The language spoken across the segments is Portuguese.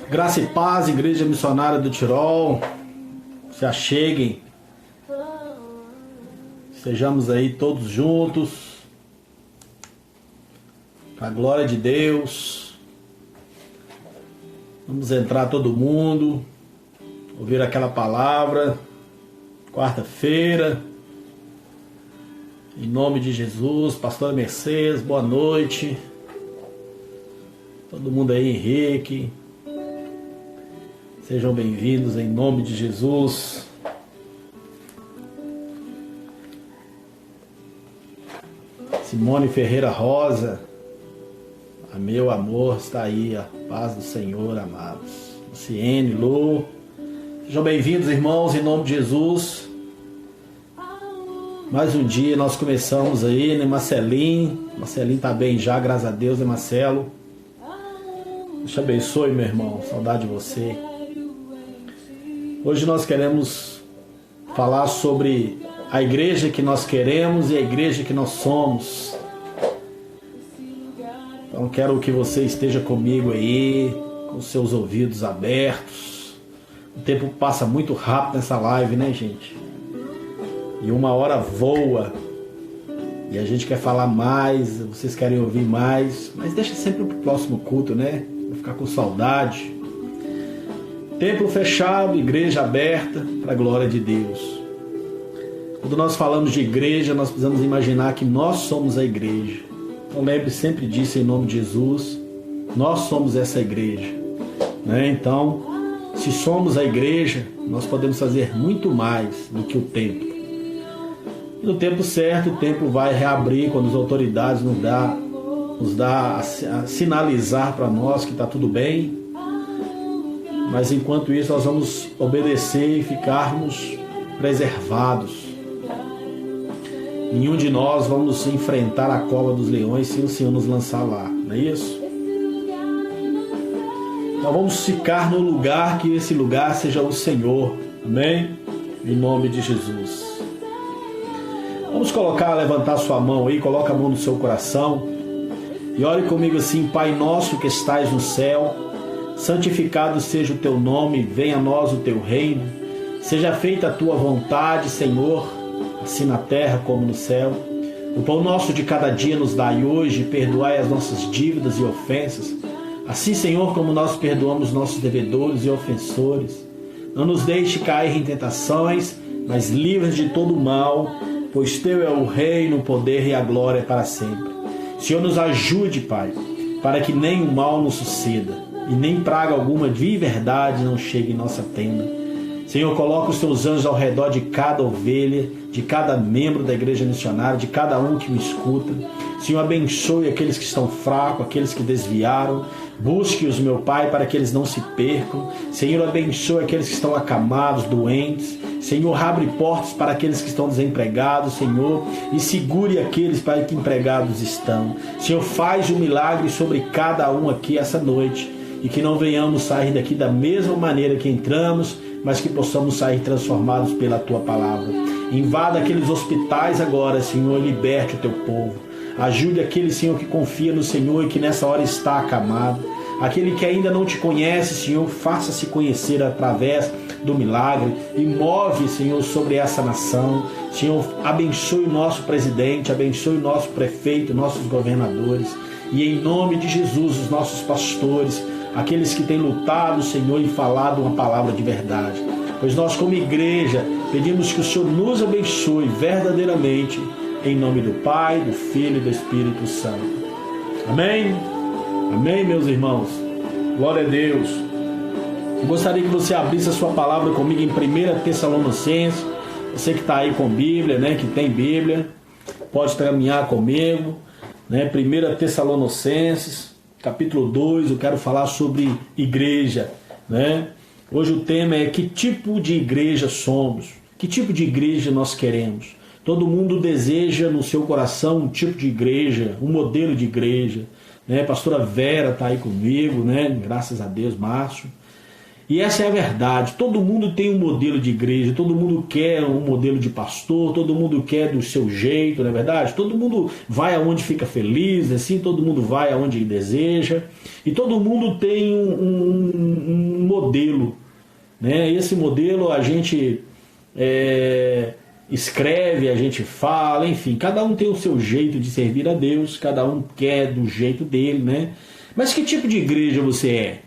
Graça e paz, Igreja Missionária do Tirol. Se acheguem. Estejamos aí todos juntos. Com a glória de Deus. Vamos entrar todo mundo. Ouvir aquela palavra. Quarta-feira. Em nome de Jesus. Pastora Mercedes, boa noite. Todo mundo aí, Henrique. Sejam bem-vindos em nome de Jesus. Simone Ferreira Rosa, meu amor está aí, a paz do Senhor, amados. Luciene, Lu, sejam bem-vindos, irmãos, em nome de Jesus. Mais um dia nós começamos aí, né, Marcelinho está bem já, graças a Deus, né, Marcelo? Deus te abençoe, meu irmão, saudade de você. Hoje nós queremos falar sobre a igreja que nós queremos e a igreja que nós somos. Então quero que você esteja comigo aí, com seus ouvidos abertos. O tempo passa muito rápido nessa live, né, gente? E uma hora voa. E a gente quer falar mais, vocês querem ouvir mais, mas deixa sempre pro próximo culto, né? Vou ficar com saudade. Templo fechado, igreja aberta, para a glória de Deus. Quando nós falamos de igreja, nós precisamos imaginar que nós somos a igreja. Então lembre sempre disso em nome de Jesus. Nós somos essa igreja, né? Então, se somos a igreja, nós podemos fazer muito mais do que o templo. E no tempo certo, o templo vai reabrir quando as autoridades nos dá a sinalizar para nós que está tudo bem. Mas enquanto isso nós vamos obedecer e ficarmos preservados. Nenhum de nós vamos enfrentar a cova dos leões se o Senhor nos lançar lá, não é isso? Então vamos ficar no lugar, que esse lugar seja o Senhor, amém? Em nome de Jesus. Vamos levantar sua mão aí, coloca a mão no seu coração e ore comigo assim: Pai nosso que estais no céu, santificado seja o teu nome, venha a nós o teu reino, seja feita a tua vontade, Senhor, assim na terra como no céu. O pão nosso de cada dia nos dai hoje, perdoai as nossas dívidas e ofensas, assim, Senhor, como nós perdoamos nossos devedores e ofensores. Não nos deixe cair em tentações, mas livra-nos de todo mal, pois teu é o reino, o poder e a glória para sempre. Senhor, nos ajude, Pai, para que nem o mal nos suceda e nem praga alguma de verdade não chegue em nossa tenda. Senhor, coloca os teus anjos ao redor de cada ovelha, de cada membro da igreja missionária, de cada um que me escuta. Senhor, abençoe aqueles que estão fracos, aqueles que desviaram. Busque-os, meu Pai, para que eles não se percam. Senhor, abençoe aqueles que estão acamados, doentes. Senhor, abre portas para aqueles que estão desempregados, Senhor, e segure aqueles para que empregados estão. Senhor, faz um milagre sobre cada um aqui essa noite, e que não venhamos sair daqui da mesma maneira que entramos, mas que possamos sair transformados pela Tua Palavra. Invada aqueles hospitais agora, Senhor, e liberte o Teu povo. Ajude aquele, Senhor, que confia no Senhor e que nessa hora está acamado. Aquele que ainda não Te conhece, Senhor, faça-se conhecer através do milagre e move, Senhor, sobre essa nação. Senhor, abençoe o nosso presidente, abençoe o nosso prefeito, nossos governadores, e em nome de Jesus, os nossos pastores, aqueles que têm lutado, Senhor, e falado uma palavra de verdade. Pois nós, como igreja, pedimos que o Senhor nos abençoe verdadeiramente, em nome do Pai, do Filho e do Espírito Santo. Amém? Amém, meus irmãos? Glória a Deus. Eu gostaria que você abrisse a sua palavra comigo em 1 Tessalonicenses. Você que está aí com Bíblia, né, que tem Bíblia, pode caminhar comigo, né? 1 Tessalonicenses, capítulo 2, eu quero falar sobre igreja, né? Hoje o tema é: que tipo de igreja somos? Que tipo de igreja nós queremos? Todo mundo deseja no seu coração um tipo de igreja, um modelo de igreja, né? Pastora Vera está aí comigo, né? Graças a Deus, Márcio. E essa é a verdade. Todo mundo tem um modelo de igreja, todo mundo quer um modelo de pastor, todo mundo quer do seu jeito, não é verdade? Todo mundo vai aonde fica feliz, assim, todo mundo vai aonde deseja. E todo mundo tem um modelo, né? Esse modelo a gente escreve, a gente fala, enfim, cada um tem o seu jeito de servir a Deus, cada um quer do jeito dele, né? Mas que tipo de igreja você é,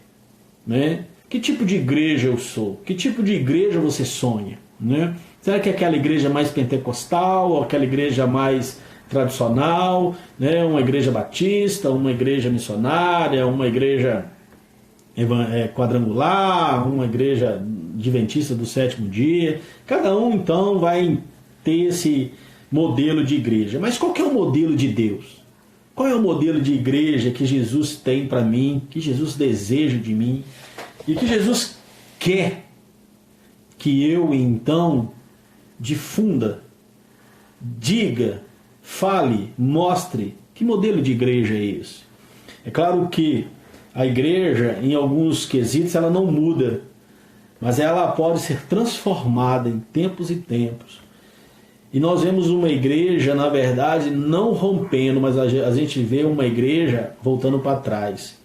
né? Que tipo de igreja eu sou? Que tipo de igreja você sonha, né? Será que é aquela igreja mais pentecostal, ou aquela igreja mais tradicional, né? Uma igreja batista, uma igreja missionária, uma igreja quadrangular, uma igreja adventista do sétimo dia? Cada um então vai ter esse modelo de igreja. Mas qual que é o modelo de Deus? Qual é o modelo de igreja que Jesus tem para mim, que Jesus deseja de mim e que Jesus quer que eu então difunda, diga, fale, mostre? Que modelo de igreja é esse? É claro que a igreja, em alguns quesitos, ela não muda, mas ela pode ser transformada em tempos e tempos. E nós vemos uma igreja, na verdade, não rompendo, mas a gente vê uma igreja voltando para trás.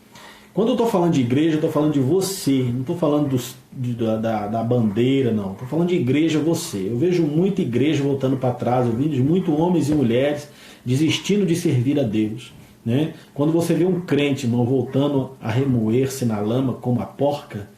Quando eu estou falando de igreja, eu estou falando de você, não estou falando da bandeira, não. Estou falando de igreja, você. Eu vejo muita igreja voltando para trás, eu vejo muitos homens e mulheres desistindo de servir a Deus, né? Quando você vê um crente, irmão, voltando a remoer-se na lama como a porca,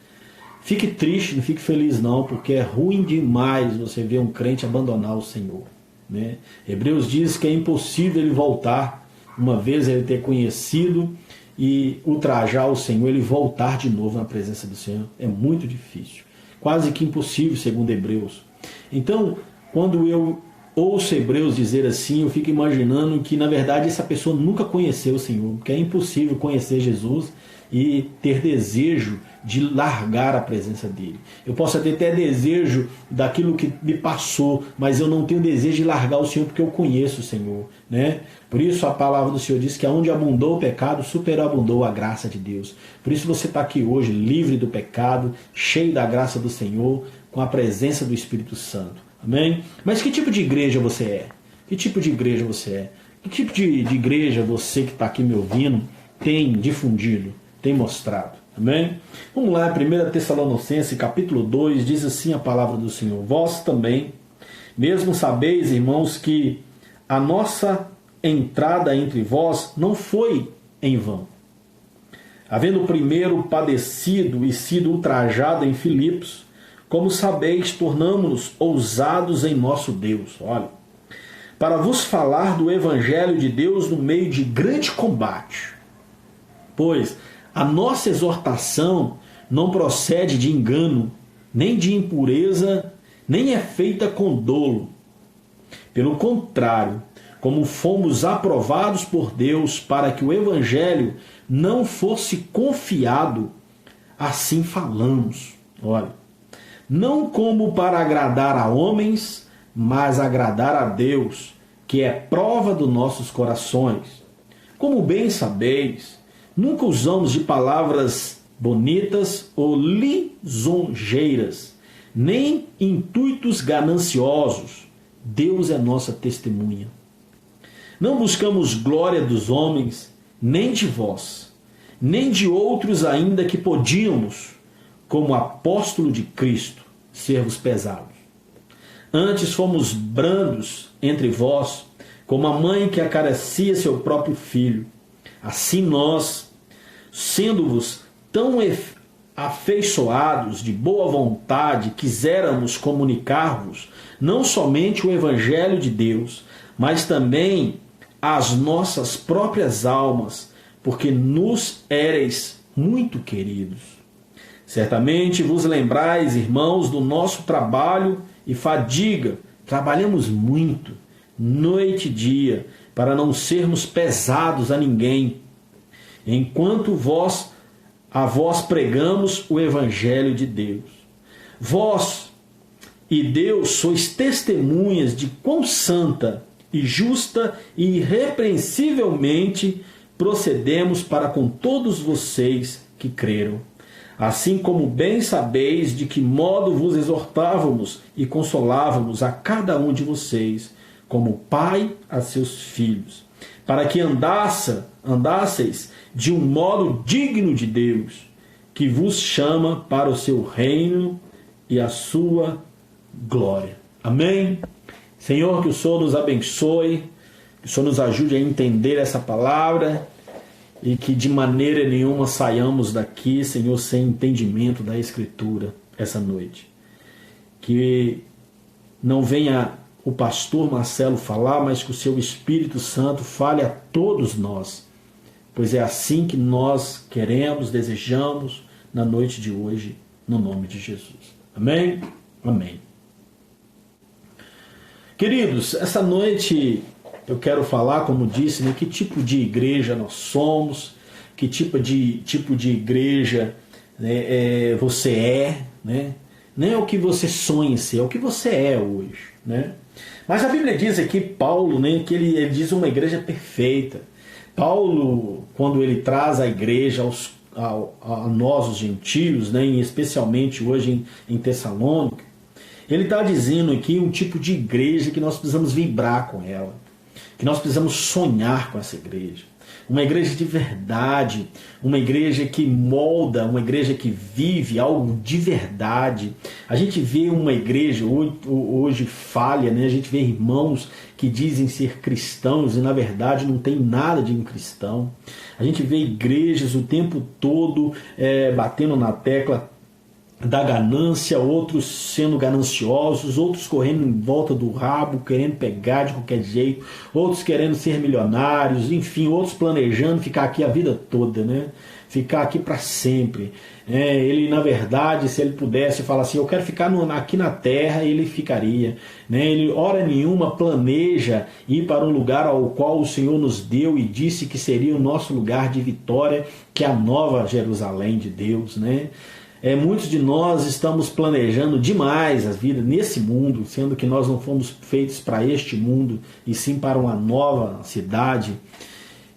fique triste, não fique feliz não, porque é ruim demais você ver um crente abandonar o Senhor, né? Hebreus diz que é impossível ele voltar, uma vez ele ter conhecido e ultrajar o Senhor, ele voltar de novo na presença do Senhor. É muito difícil, quase que impossível, segundo Hebreus. Então, quando eu ouço Hebreus dizer assim, eu fico imaginando que na verdade essa pessoa nunca conheceu o Senhor, porque é impossível conhecer Jesus e ter desejo de largar a presença dele. Eu posso até ter desejo daquilo que me passou, mas eu não tenho desejo de largar o Senhor porque eu conheço o Senhor, né? Por isso a palavra do Senhor diz que aonde abundou o pecado, superabundou a graça de Deus. Por isso você está aqui hoje livre do pecado, cheio da graça do Senhor, com a presença do Espírito Santo. Amém? Mas que tipo de igreja você é? Que tipo de igreja você é? Que tipo de igreja você que está aqui me ouvindo tem difundido, tem mostrado? Amém? Vamos lá, 1 Tessalonicenses capítulo 2, diz assim a palavra do Senhor: vós também, mesmo sabeis, irmãos, que a nossa entrada entre vós não foi em vão. Havendo primeiro padecido e sido ultrajado em Filipos, como sabeis, tornamo-nos ousados em nosso Deus. Olha, para vos falar do Evangelho de Deus no meio de grande combate. Pois a nossa exortação não procede de engano, nem de impureza, nem é feita com dolo. Pelo contrário, como fomos aprovados por Deus para que o Evangelho não fosse confiado, assim falamos. Olha, não como para agradar a homens, mas agradar a Deus, que é prova dos nossos corações. Como bem sabeis, nunca usamos de palavras bonitas ou lisonjeiras, nem intuitos gananciosos. Deus é nossa testemunha. Não buscamos glória dos homens, nem de vós, nem de outros ainda que podíamos, como apóstolo de Cristo, ser-vos pesados. Antes fomos brandos entre vós, como a mãe que acaricia seu próprio filho. Assim nós, sendo-vos tão afeiçoados de boa vontade, quiséramos comunicar-vos não somente o Evangelho de Deus, mas também as nossas próprias almas, porque nos éreis muito queridos. Certamente vos lembrais, irmãos, do nosso trabalho e fadiga. Trabalhamos muito, noite e dia, para não sermos pesados a ninguém, enquanto a vós pregamos o Evangelho de Deus. Vós e Deus sois testemunhas de quão santa e justa e irrepreensivelmente procedemos para com todos vocês que creram. assim como bem sabeis de que modo vos exortávamos e consolávamos a cada um de vocês, como pai a seus filhos, para que andasseis de um modo digno de Deus, que vos chama para o seu reino e a sua glória. Amém? Senhor, que o Senhor nos abençoe, que o Senhor nos ajude a entender essa palavra e que de maneira nenhuma saiamos daqui, Senhor, sem entendimento da Escritura essa noite. Que não venha o pastor Marcelo falar, mas que o seu Espírito Santo fale a todos nós, pois é assim que nós queremos, desejamos na noite de hoje, no nome de Jesus. Amém? Amém. Queridos, essa noite eu quero falar, como disse, né, que tipo de igreja nós somos, que tipo de igreja, né, você é, né? Não é o que você sonha ser, é o que você é hoje, né? Mas a Bíblia diz aqui, Paulo, né, que ele diz uma igreja perfeita. Paulo, quando ele traz a igreja a nós, os gentios, né, especialmente hoje em Tessalônica, ele está dizendo aqui um tipo de igreja que nós precisamos vibrar com ela, que nós precisamos sonhar com essa igreja. Uma igreja de verdade, uma igreja que molda, uma igreja que vive algo de verdade. A gente vê uma igreja hoje falha, né? A gente vê irmãos que dizem ser cristãos e na verdade não tem nada de um cristão. A gente vê igrejas o tempo todo batendo na tecla da ganância, outros sendo gananciosos, outros correndo em volta do rabo, querendo pegar de qualquer jeito, outros querendo ser milionários, enfim, outros planejando ficar aqui a vida toda, né? Ficar aqui para sempre. Ele, na verdade, se ele pudesse falar assim, eu quero ficar aqui na terra, ele ficaria. Ele, hora nenhuma, planeja ir para um lugar ao qual o Senhor nos deu e disse que seria o nosso lugar de vitória, que é a nova Jerusalém de Deus, né? Muitos de nós estamos planejando demais a vida nesse mundo, sendo que nós não fomos feitos para este mundo, e sim para uma nova cidade.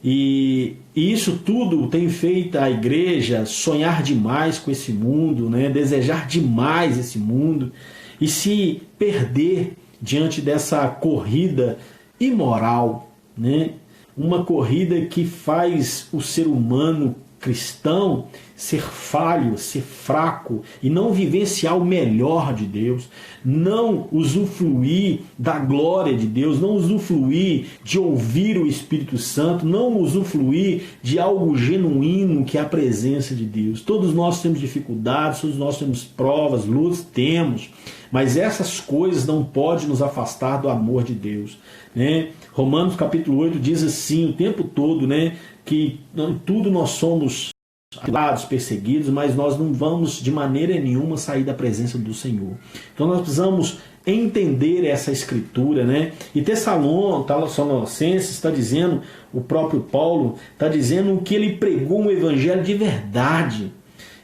E isso tudo tem feito a igreja sonhar demais com esse mundo, né? Desejar demais esse mundo e se perder diante dessa corrida imoral, né? Uma corrida que faz o ser humano cristão ser falho, ser fraco e não vivenciar o melhor de Deus, não usufruir da glória de Deus, não usufruir de ouvir o Espírito Santo, não usufruir de algo genuíno que é a presença de Deus. Todos nós temos dificuldades, todos nós temos provas, lutas, temos, mas essas coisas não podem nos afastar do amor de Deus, né? Romanos capítulo 8 diz assim o tempo todo, né, que tudo nós somos perseguidos, mas nós não vamos de maneira nenhuma sair da presença do Senhor. Então nós precisamos entender essa escritura, né? E Tessalonicenses está dizendo, o próprio Paulo está dizendo que ele pregou um evangelho de verdade.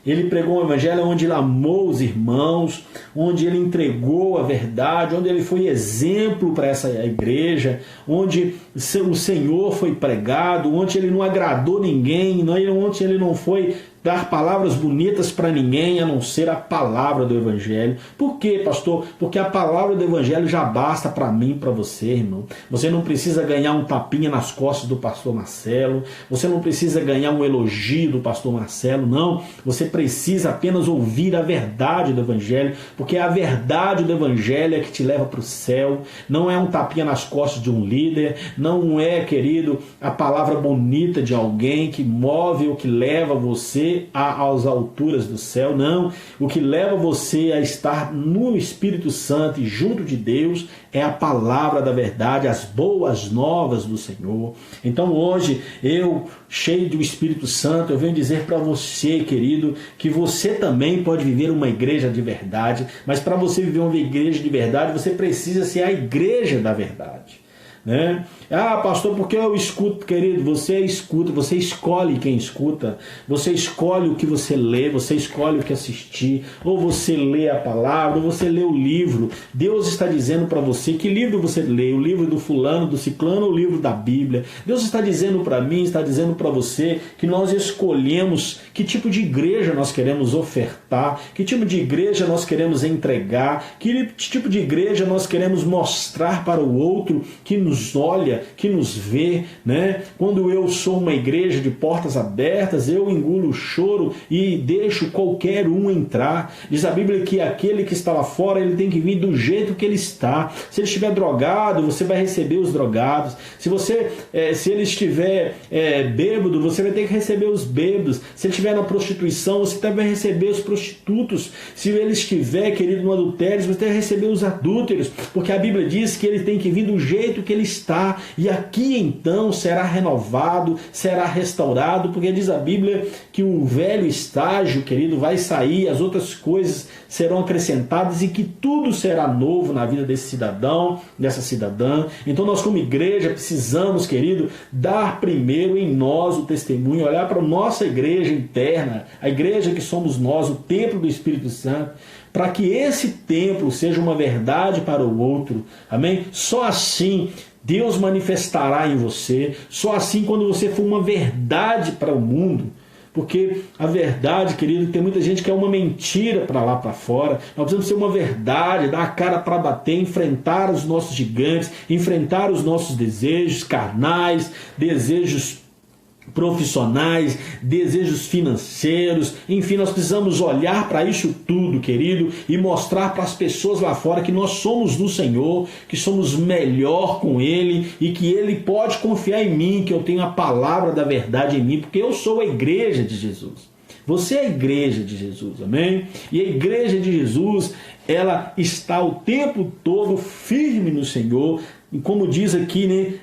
Ele pregou um evangelho onde ele amou os irmãos, onde ele entregou a verdade, onde ele foi exemplo para essa igreja, onde o Senhor foi pregado, onde ele não agradou ninguém, onde ele não foi dar palavras bonitas para ninguém a não ser a palavra do Evangelho. Por quê, pastor? Porque a palavra do Evangelho já basta para mim e para você, irmão. Você não precisa ganhar um tapinha nas costas do pastor Marcelo, você não precisa ganhar um elogio do pastor Marcelo, não. Você precisa apenas ouvir a verdade do Evangelho, porque a verdade do Evangelho é que te leva para o céu. Não é um tapinha nas costas de um líder, não é, querido, a palavra bonita de alguém que move ou que leva você às alturas do céu, não. O que leva você a estar no Espírito Santo e junto de Deus é a palavra da verdade, as boas novas do Senhor. Então hoje, eu, cheio do Espírito Santo, eu venho dizer para você, querido, que você também pode viver uma igreja de verdade, mas para você viver uma igreja de verdade, você precisa ser a igreja da verdade. né? Ah, pastor, porque eu escuto? Querido, você escuta, você escolhe quem escuta, você escolhe o que você lê, você escolhe o que assistir, ou você lê a palavra, ou você lê o livro. Deus está dizendo para você que livro você lê, o livro do fulano, do ciclano, ou o livro da Bíblia. Deus está dizendo para mim, está dizendo para você que nós escolhemos que tipo de igreja nós queremos ofertar, que tipo de igreja nós queremos entregar, que tipo de igreja nós queremos mostrar para o outro que nos olha, que nos vê, né? Quando eu sou uma igreja de portas abertas, eu engulo o choro e deixo qualquer um entrar. Diz a Bíblia que aquele que está lá fora, ele tem que vir do jeito que ele está. Se ele estiver drogado, você vai receber os drogados. Se ele estiver bêbado, você vai ter que receber os bêbados. Se ele estiver na prostituição, você também vai receber os prostitutos. Se ele estiver, querido, no adultério, você vai receber os adúlteros, porque a Bíblia diz que ele tem que vir do jeito que ele está, e aqui então será renovado, será restaurado, porque diz a Bíblia que o velho estágio, querido, vai sair, as outras coisas serão acrescentadas e que tudo será novo na vida desse cidadão, dessa cidadã. Então nós como igreja precisamos, querido, dar primeiro em nós o testemunho, olhar para a nossa igreja interna, a igreja que somos nós, o templo do Espírito Santo, para que esse templo seja uma verdade para o outro. Amém? Só assim Deus manifestará em você. Só assim quando você for uma verdade para o mundo. Porque a verdade, querido, tem muita gente que é uma mentira para lá para fora. Nós precisamos ser uma verdade, dar a cara para bater, enfrentar os nossos gigantes, enfrentar os nossos desejos carnais, desejos profissionais, desejos financeiros, enfim, nós precisamos olhar para isso tudo, querido, e mostrar para as pessoas lá fora que nós somos do Senhor, que somos melhor com Ele e que Ele pode confiar em mim, que eu tenho a palavra da verdade em mim, porque eu sou a igreja de Jesus. Você é a igreja de Jesus, amém? E a igreja de Jesus, ela está o tempo todo firme no Senhor, e como diz aqui, né,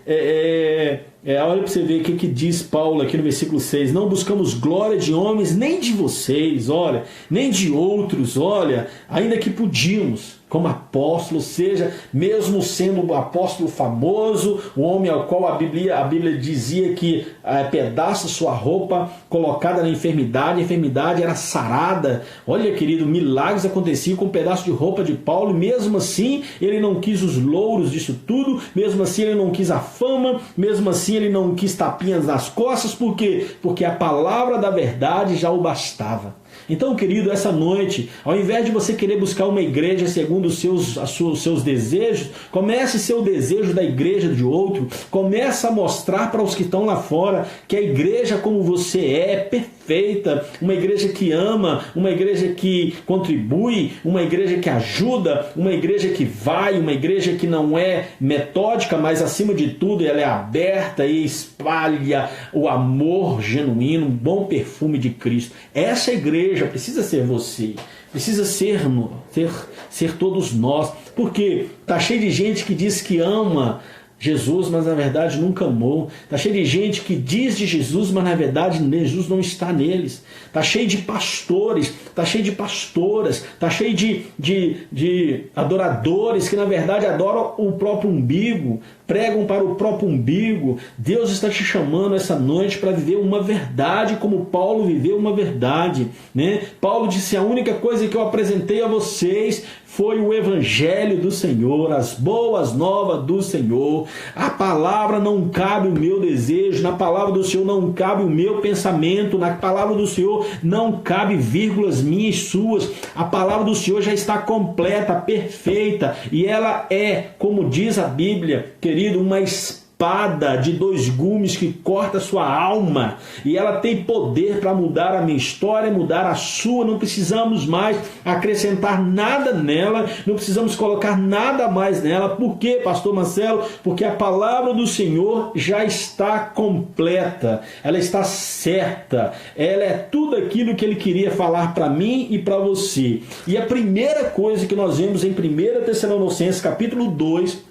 olha para você ver o que diz Paulo aqui no versículo 6. Não buscamos glória de homens, nem de vocês, olha, nem de outros, olha, ainda que podíamos, como apóstolo, seja, mesmo sendo um apóstolo famoso, o homem ao qual a Bíblia dizia que pedaça sua roupa colocada na enfermidade, a enfermidade era sarada. Olha, querido, milagres aconteciam com um pedaço de roupa de Paulo, e mesmo assim ele não quis os louros disso tudo, mesmo assim ele não quis a fama, mesmo assim ele não quis tapinhas nas costas. Por quê? Porque a palavra da verdade já o bastava. Então, querido, essa noite, ao invés de você querer buscar uma igreja segundo os seus desejos, comece a ser o desejo da igreja de outro, comece a mostrar para os que estão lá fora que a igreja como você é perfeita, uma igreja que ama, uma igreja que contribui, uma igreja que ajuda, uma igreja que vai, uma igreja que não é metódica, mas acima de tudo ela é aberta e espalha o amor genuíno, um bom perfume de Cristo. Essa igreja precisa ser você, precisa ser todos nós, porque está cheio de gente que diz que ama Jesus, mas na verdade nunca amou. Está cheio de gente que diz de Jesus, mas na verdade Jesus não está neles. Está cheio de pastores, está cheio de pastoras, está cheio de adoradores que na verdade adoram o próprio umbigo, pregam para o próprio umbigo. Deus está te chamando essa noite para viver uma verdade como Paulo viveu uma verdade, né? Paulo disse: a única coisa que eu apresentei a vocês foi o evangelho do Senhor, as boas novas do Senhor. A palavra não cabe o meu desejo, na palavra do Senhor não cabe o meu pensamento, na palavra do Senhor não cabe vírgulas minhas e suas. A palavra do Senhor já está completa, perfeita, e ela é, como diz a Bíblia, querido, uma espada de 2 gumes que corta a sua alma, e ela tem poder para mudar a minha história, mudar a sua. Não precisamos mais acrescentar nada nela, não precisamos colocar nada mais nela. Por quê, pastor Marcelo? Porque a palavra do Senhor já está completa, ela está certa, ela é tudo aquilo que Ele queria falar para mim e para você. E a primeira coisa que nós vemos em 1 Tessalonicenses capítulo 2,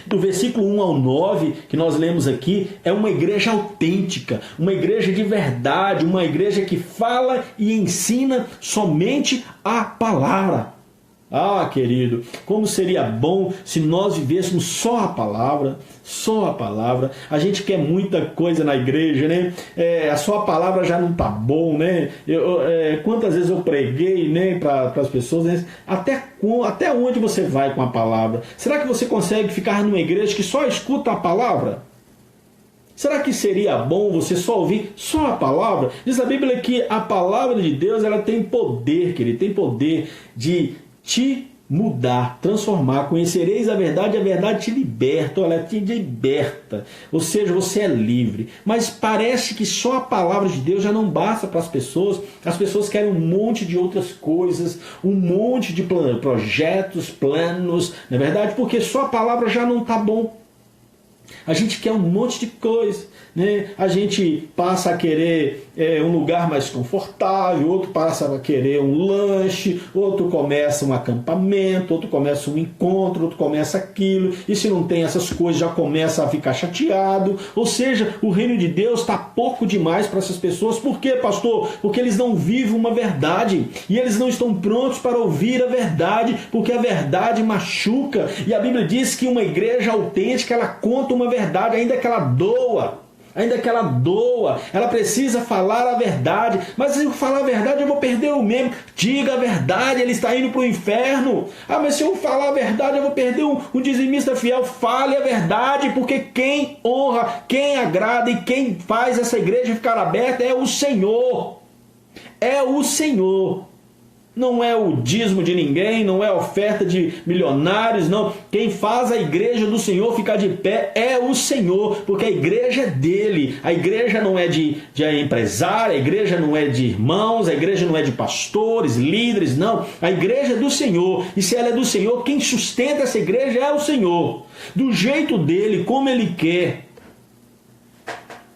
do versículo 1 ao 9, que nós lemos aqui, é uma igreja autêntica, uma igreja de verdade, uma igreja que fala e ensina somente a palavra. Ah, querido, como seria bom se nós vivêssemos só a palavra, só a palavra. A gente quer muita coisa na igreja, né? A sua palavra já não tá bom, né? Quantas vezes eu preguei, né, para as pessoas, né? Até onde você vai com a palavra? Será que você consegue ficar numa igreja que só escuta a palavra? Será que seria bom você só ouvir só a palavra? Diz a Bíblia que a palavra de Deus, ela tem poder, querido, tem poder de te mudar, transformar. Conhecereis a verdade te liberta. Olha, te liberta. Ou seja, você é livre. Mas parece que só a palavra de Deus já não basta para as pessoas. As pessoas querem um monte de outras coisas, um monte de projetos, planos, não é verdade? Porque só a palavra já não está bom. A gente quer um monte de coisa, né? A gente passa a querer um lugar mais confortável, outro passa a querer um lanche, outro começa um acampamento, outro começa um encontro, outro começa aquilo, e se não tem essas coisas já começa a ficar chateado. Ou seja, o reino de Deus está pouco demais para essas pessoas. Por quê, pastor? Porque eles não vivem uma verdade, e eles não estão prontos para ouvir a verdade, porque a verdade machuca, e a Bíblia diz que uma igreja autêntica, ela conta uma verdade, ainda que ela doa, ela precisa falar a verdade. Mas se eu falar a verdade, eu vou perder o membro. Diga a verdade, ele está indo para o inferno. Ah, mas se eu falar a verdade, eu vou perder um dizimista fiel. Fale a verdade, porque quem honra, quem agrada e quem faz essa igreja ficar aberta é o Senhor. É o Senhor. Não é o dízimo de ninguém, não é a oferta de milionários, não. Quem faz a igreja do Senhor ficar de pé é o Senhor, porque a igreja é dele. A igreja não é de empresário, a igreja não é de irmãos, a igreja não é de pastores, líderes, não. A igreja é do Senhor, e se ela é do Senhor, quem sustenta essa igreja é o Senhor. Do jeito dele, como ele quer.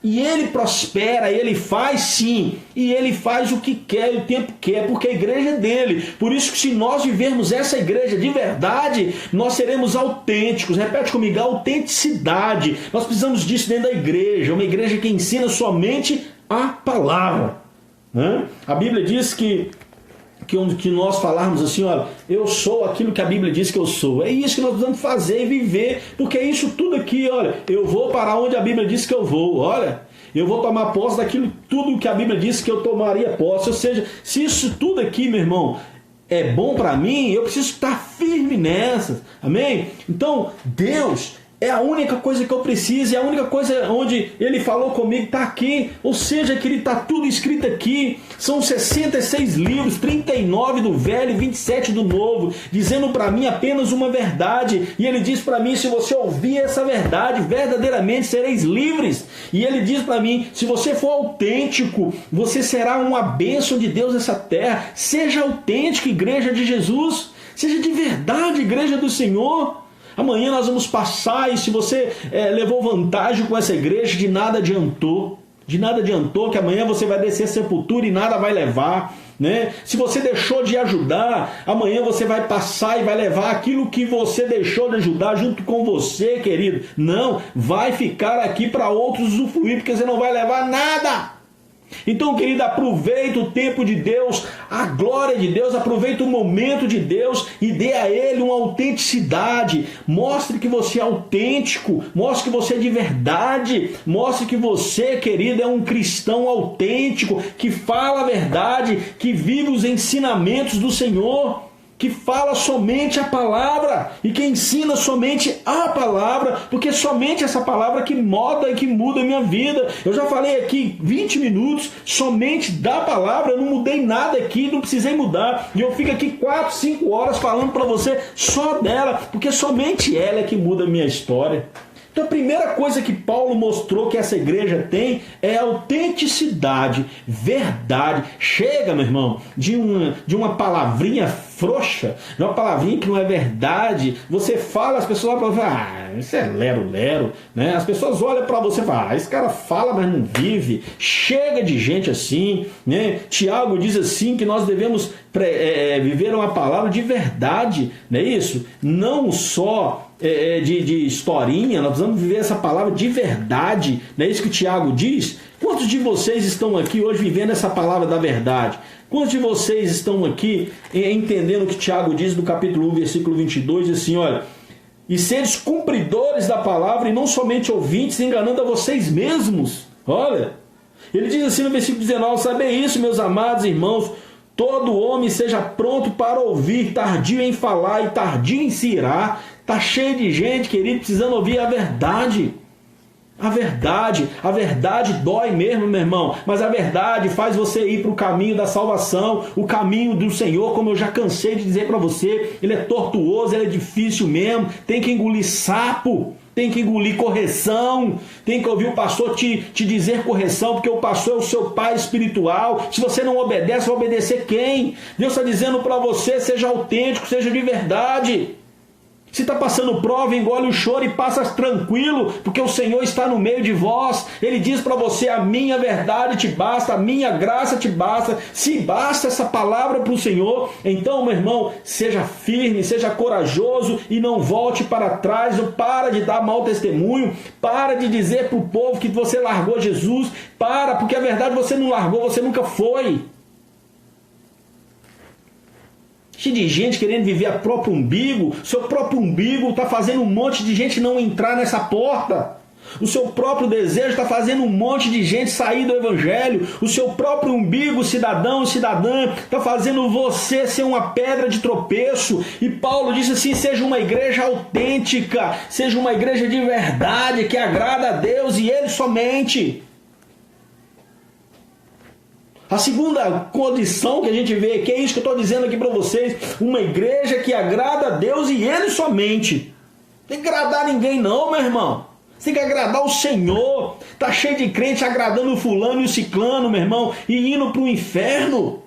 E ele prospera, ele faz sim, e ele faz o que quer e o tempo quer, porque a igreja é dele. Por isso que se nós vivermos essa igreja de verdade, nós seremos autênticos. Repete comigo, autenticidade. Nós precisamos disso dentro da igreja, uma igreja que ensina somente a palavra, né? A Bíblia diz que nós falarmos assim, olha, eu sou aquilo que a Bíblia diz que eu sou. É isso que nós precisamos fazer e viver, porque é isso tudo aqui, olha, eu vou para onde a Bíblia diz que eu vou, olha, eu vou tomar posse daquilo tudo que a Bíblia diz que eu tomaria posse. Ou seja, se isso tudo aqui, meu irmão, é bom para mim, eu preciso estar firme nessa, amém? Então, Deus é a única coisa que eu preciso, é a única coisa onde Ele falou comigo, está aqui. Ou seja, que Ele está tudo escrito aqui. São 66 livros, 39 do Velho e 27 do Novo, dizendo para mim apenas uma verdade. E Ele diz para mim, se você ouvir essa verdade, verdadeiramente sereis livres. E Ele diz para mim, se você for autêntico, você será uma bênção de Deus nessa terra. Seja autêntico, igreja de Jesus. Seja de verdade, igreja do Senhor. Amanhã nós vamos passar, e se você levou vantagem com essa igreja, de nada adiantou. De nada adiantou, que amanhã você vai descer a sepultura e nada vai levar, né? Se você deixou de ajudar, amanhã você vai passar e vai levar aquilo que você deixou de ajudar junto com você, querido. Não, vai ficar aqui para outros usufruir, porque você não vai levar nada. Então, querido, aproveita o tempo de Deus, a glória de Deus, aproveita o momento de Deus e dê a Ele uma autenticidade. Mostre que você é autêntico, mostre que você é de verdade, mostre que você, querido, é um cristão autêntico, que fala a verdade, que vive os ensinamentos do Senhor, que fala somente a palavra e que ensina somente a palavra, porque somente essa palavra que moda e que muda a minha vida. Eu já falei aqui 20 minutos somente da palavra, eu não mudei nada aqui, não precisei mudar, e eu fico aqui 4, 5 horas falando para você só dela, porque somente ela é que muda a minha história. Então a primeira coisa que Paulo mostrou que essa igreja tem é autenticidade, verdade. Chega, meu irmão, de uma palavrinha frouxa, de uma palavrinha que não é verdade. Você fala, as pessoas olham para você, isso é lero-lero, né? As pessoas olham para você e falam, esse cara fala, mas não vive. Chega de gente assim, né? Tiago diz assim que nós devemos viver uma palavra de verdade, não é isso? Não só de historinha, nós precisamos viver essa palavra de verdade, não é isso que o Tiago diz? Quantos de vocês estão aqui hoje vivendo essa palavra da verdade? Quantos de vocês estão aqui entendendo o que Tiago diz no capítulo 1, versículo 22, assim, olha, e seres cumpridores da palavra e não somente ouvintes, enganando a vocês mesmos. Olha, ele diz assim no versículo 19, sabe isso, meus amados irmãos, todo homem seja pronto para ouvir, tardio em falar e tardio em se irar. Está cheio de gente, querido, precisando ouvir a verdade. A verdade dói mesmo, meu irmão, mas a verdade faz você ir para o caminho da salvação, o caminho do Senhor, como eu já cansei de dizer para você, ele é tortuoso, ele é difícil mesmo, tem que engolir sapo, tem que engolir correção, tem que ouvir o pastor te dizer correção, porque o pastor é o seu pai espiritual. Se você não obedece, vai obedecer quem? Deus está dizendo para você, seja autêntico, seja de verdade. Se está passando prova, engole o choro e passa tranquilo, porque o Senhor está no meio de vós. Ele diz para você, a minha verdade te basta, a minha graça te basta. Se basta essa palavra para o Senhor, então, meu irmão, seja firme, seja corajoso e não volte para trás, ou para de dar mau testemunho, para de dizer para o povo que você largou Jesus, porque a verdade você não largou, você nunca foi. Cheio de gente querendo viver a próprio umbigo. Seu próprio umbigo está fazendo um monte de gente não entrar nessa porta. O seu próprio desejo está fazendo um monte de gente sair do evangelho. O seu próprio umbigo, cidadão e cidadã, está fazendo você ser uma pedra de tropeço. E Paulo disse assim, seja uma igreja autêntica, seja uma igreja de verdade, que agrada a Deus e Ele somente. A segunda condição que a gente vê, que é isso que eu estou dizendo aqui para vocês, uma igreja que agrada a Deus e Ele somente. Não tem que agradar ninguém não, meu irmão. Você tem que agradar o Senhor. Está cheio de crente agradando o fulano e o ciclano, meu irmão, e indo para o inferno.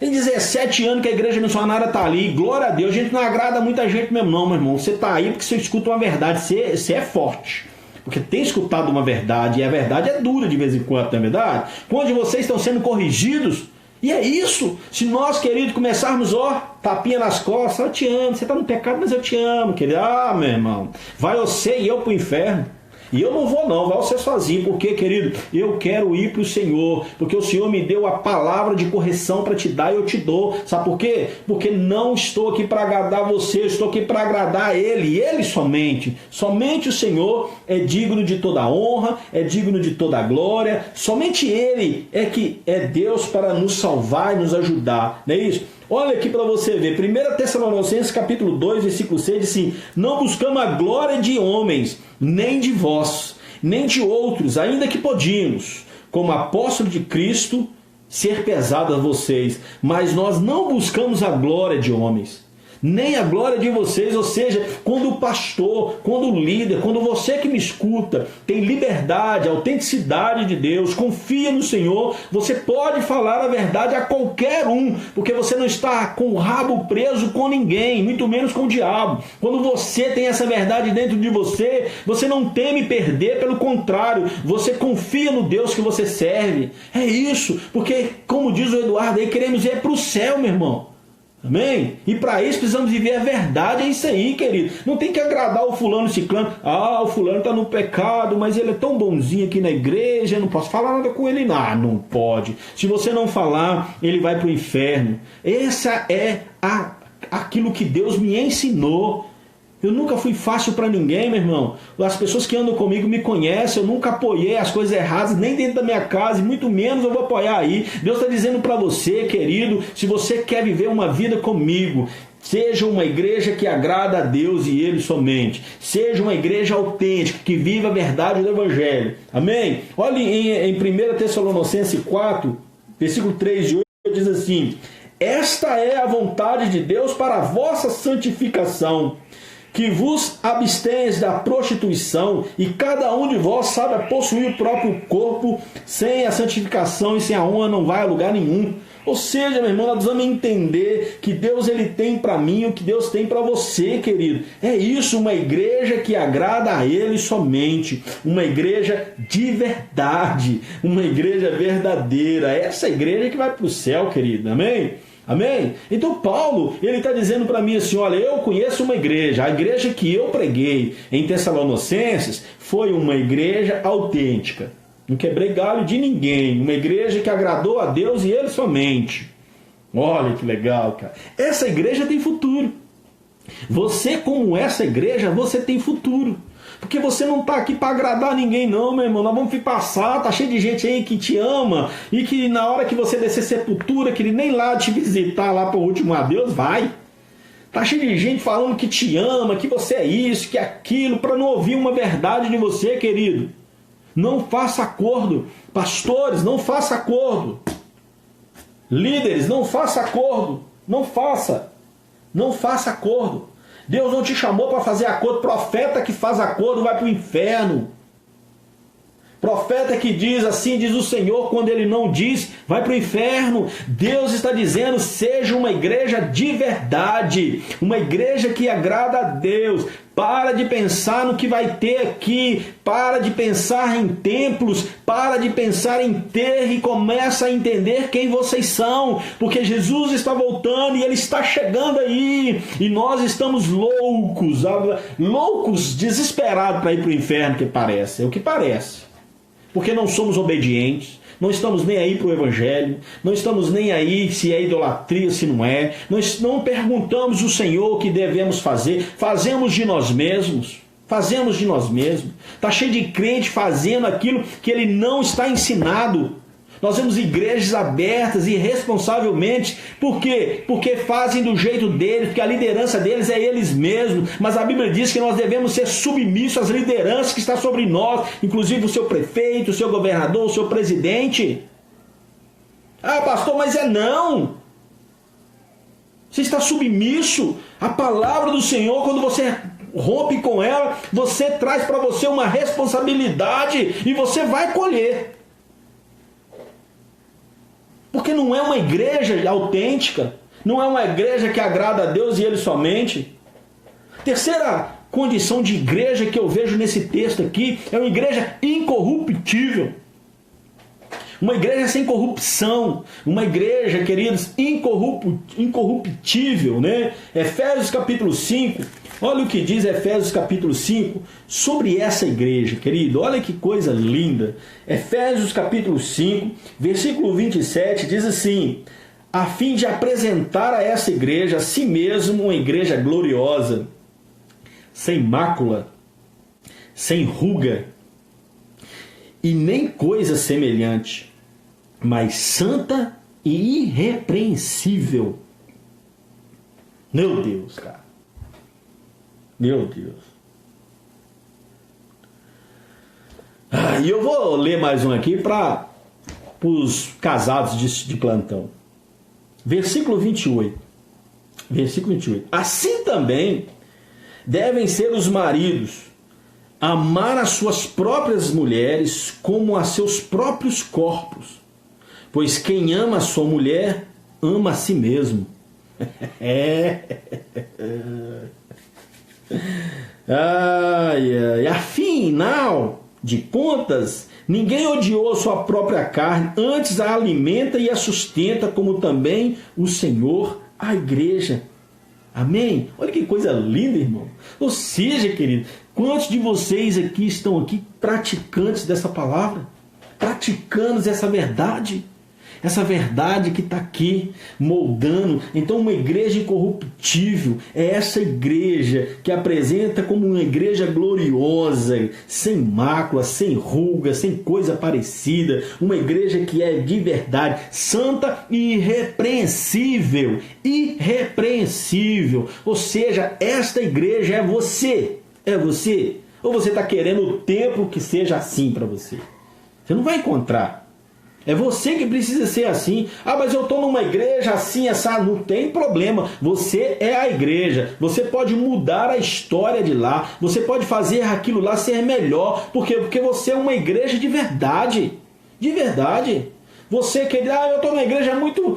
Tem 17 anos que a igreja missionária está ali. Glória a Deus. A gente não agrada muita gente mesmo não, meu irmão. Você está aí porque você escuta uma verdade. Você é forte. Porque tem escutado uma verdade, e a verdade é dura de vez em quando, não é verdade? Quando vocês estão sendo corrigidos, e é isso. Se nós, querido, começarmos, tapinha nas costas, eu te amo, você está no pecado, mas eu te amo, querido. Meu irmão, vai você e eu para o inferno. E eu não vou não, vai você sozinho, porque, querido, eu quero ir para o Senhor, porque o Senhor me deu a palavra de correção para te dar e eu te dou. Sabe por quê? Porque não estou aqui para agradar você, eu estou aqui para agradar Ele, e Ele somente. Somente o Senhor é digno de toda honra, é digno de toda glória, somente Ele é que é Deus para nos salvar e nos ajudar, não é isso? Olha aqui para você ver, 1 Tessalonicenses capítulo 2, versículo 6, diz assim, não buscamos a glória de homens, nem de vós, nem de outros, ainda que podíamos, como apóstolo de Cristo, ser pesado a vocês, mas nós não buscamos a glória de homens, nem a glória de vocês, ou seja, quando o pastor, quando o líder, quando você que me escuta, tem liberdade, autenticidade de Deus, confia no Senhor, você pode falar a verdade a qualquer um, porque você não está com o rabo preso com ninguém, muito menos com o diabo. Quando você tem essa verdade dentro de você, você não teme perder, pelo contrário, você confia no Deus que você serve. É isso, porque como diz o Eduardo aí, queremos ir para o céu, meu irmão. Amém? E para isso precisamos viver a verdade, é isso aí, querido. Não tem que agradar o fulano ciclano. O fulano está no pecado, mas ele é tão bonzinho aqui na igreja, eu não posso falar nada com ele. Não pode. Se você não falar, ele vai para o inferno. Essa é aquilo que Deus me ensinou. Eu nunca fui fácil para ninguém, meu irmão. As pessoas que andam comigo me conhecem. Eu nunca apoiei as coisas erradas, nem dentro da minha casa, e muito menos eu vou apoiar aí. Deus está dizendo para você, querido, se você quer viver uma vida comigo, seja uma igreja que agrada a Deus e Ele somente. Seja uma igreja autêntica, que viva a verdade do Evangelho. Amém? Olhe em 1 Tessalonicenses 4, versículo 3 e 8, diz assim, esta é a vontade de Deus para a vossa santificação, que vos abstenhas da prostituição, e cada um de vós saiba possuir o próprio corpo, sem a santificação e sem a honra não vai a lugar nenhum. Ou seja, meu irmão, nós precisamos entender que Deus ele tem para mim o que Deus tem para você, querido. É isso, uma igreja que agrada a Ele somente, uma igreja de verdade, uma igreja verdadeira. Essa igreja que vai para o céu, querido, amém? Amém? Então Paulo, ele está dizendo para mim assim, olha, eu conheço uma igreja, a igreja que eu preguei em Tessalonicenses foi uma igreja autêntica. Não quebrei galho de ninguém, uma igreja que agradou a Deus e Ele somente. Olha que legal, cara. Essa igreja tem futuro. Você, como essa igreja, você tem futuro. Porque você não está aqui para agradar ninguém não, meu irmão. Nós vamos passar, tá cheio de gente aí que te ama e que na hora que você descer sepultura, que ele nem lá te visitar lá para o último adeus, vai. Tá cheio de gente falando que te ama, que você é isso, que é aquilo, para não ouvir uma verdade de você, querido. Não faça acordo. Pastores, não faça acordo. Líderes, não faça acordo. Não faça. Não faça acordo. Deus não te chamou para fazer acordo. Profeta que faz acordo vai para o inferno. Profeta que diz assim, diz o Senhor, quando ele não diz, vai para o inferno. Deus está dizendo, seja uma igreja de verdade. Uma igreja que agrada a Deus. Para de pensar no que vai ter aqui. Para de pensar em templos. Para de pensar em ter e começa a entender quem vocês são. Porque Jesus está voltando e Ele está chegando aí. E nós estamos loucos. Loucos, desesperados para ir para o inferno, que parece. É o que parece. Porque não somos obedientes, não estamos nem aí para o Evangelho, não estamos nem aí se é idolatria, se não é. Nós não perguntamos ao Senhor o que devemos fazer, fazemos de nós mesmos. Fazemos de nós mesmos. Está cheio de crente fazendo aquilo que ele não está ensinado. Nós vemos igrejas abertas irresponsavelmente. Por quê? Porque fazem do jeito deles, porque a liderança deles é eles mesmos. Mas a Bíblia diz que nós devemos ser submissos às lideranças que está sobre nós, inclusive o seu prefeito, o seu governador, o seu presidente. Ah, pastor, mas não. Você está submisso à palavra do Senhor. Quando você rompe com ela, você traz para você uma responsabilidade e você vai colher. Porque não é uma igreja autêntica, não é uma igreja que agrada a Deus e Ele somente. Terceira condição de igreja que eu vejo nesse texto aqui é uma igreja incorruptível. Uma igreja sem corrupção, uma igreja, queridos, incorruptível, né? Efésios capítulo 5, olha o que diz Efésios capítulo 5 sobre essa igreja, querido, olha que coisa linda. Efésios capítulo 5, versículo 27, diz assim, a fim de apresentar a essa igreja, a si mesmo, uma igreja gloriosa, sem mácula, sem ruga, e nem coisa semelhante, mas santa e irrepreensível. Meu Deus, cara. Meu Deus. E eu vou ler mais um aqui para os casados de plantão. Versículo 28. Versículo 28. Assim também devem ser os maridos, amar as suas próprias mulheres como a seus próprios corpos. Pois quem ama a sua mulher, ama a si mesmo. Afinal de contas, ninguém odiou a sua própria carne, antes a alimenta e a sustenta, como também o Senhor a igreja. Amém? Olha que coisa linda, irmão. Ou seja, querido, quantos de vocês aqui estão aqui praticantes dessa palavra? Praticantes dessa verdade? Essa verdade que está aqui moldando. Então uma igreja incorruptível é essa igreja que apresenta como uma igreja gloriosa, sem mácula, sem ruga, sem coisa parecida. Uma igreja que é de verdade, santa e irrepreensível. Irrepreensível. Ou seja, esta igreja é você. É você. Ou você está querendo o templo que seja assim para você? Você não vai encontrar. É você que precisa ser assim. Ah, mas eu estou numa igreja assim, essa não tem problema. Você é a igreja. Você pode mudar a história de lá. Você pode fazer aquilo lá ser melhor. Por quê? Porque você é uma igreja de verdade. De verdade. Você que eu estou numa igreja muito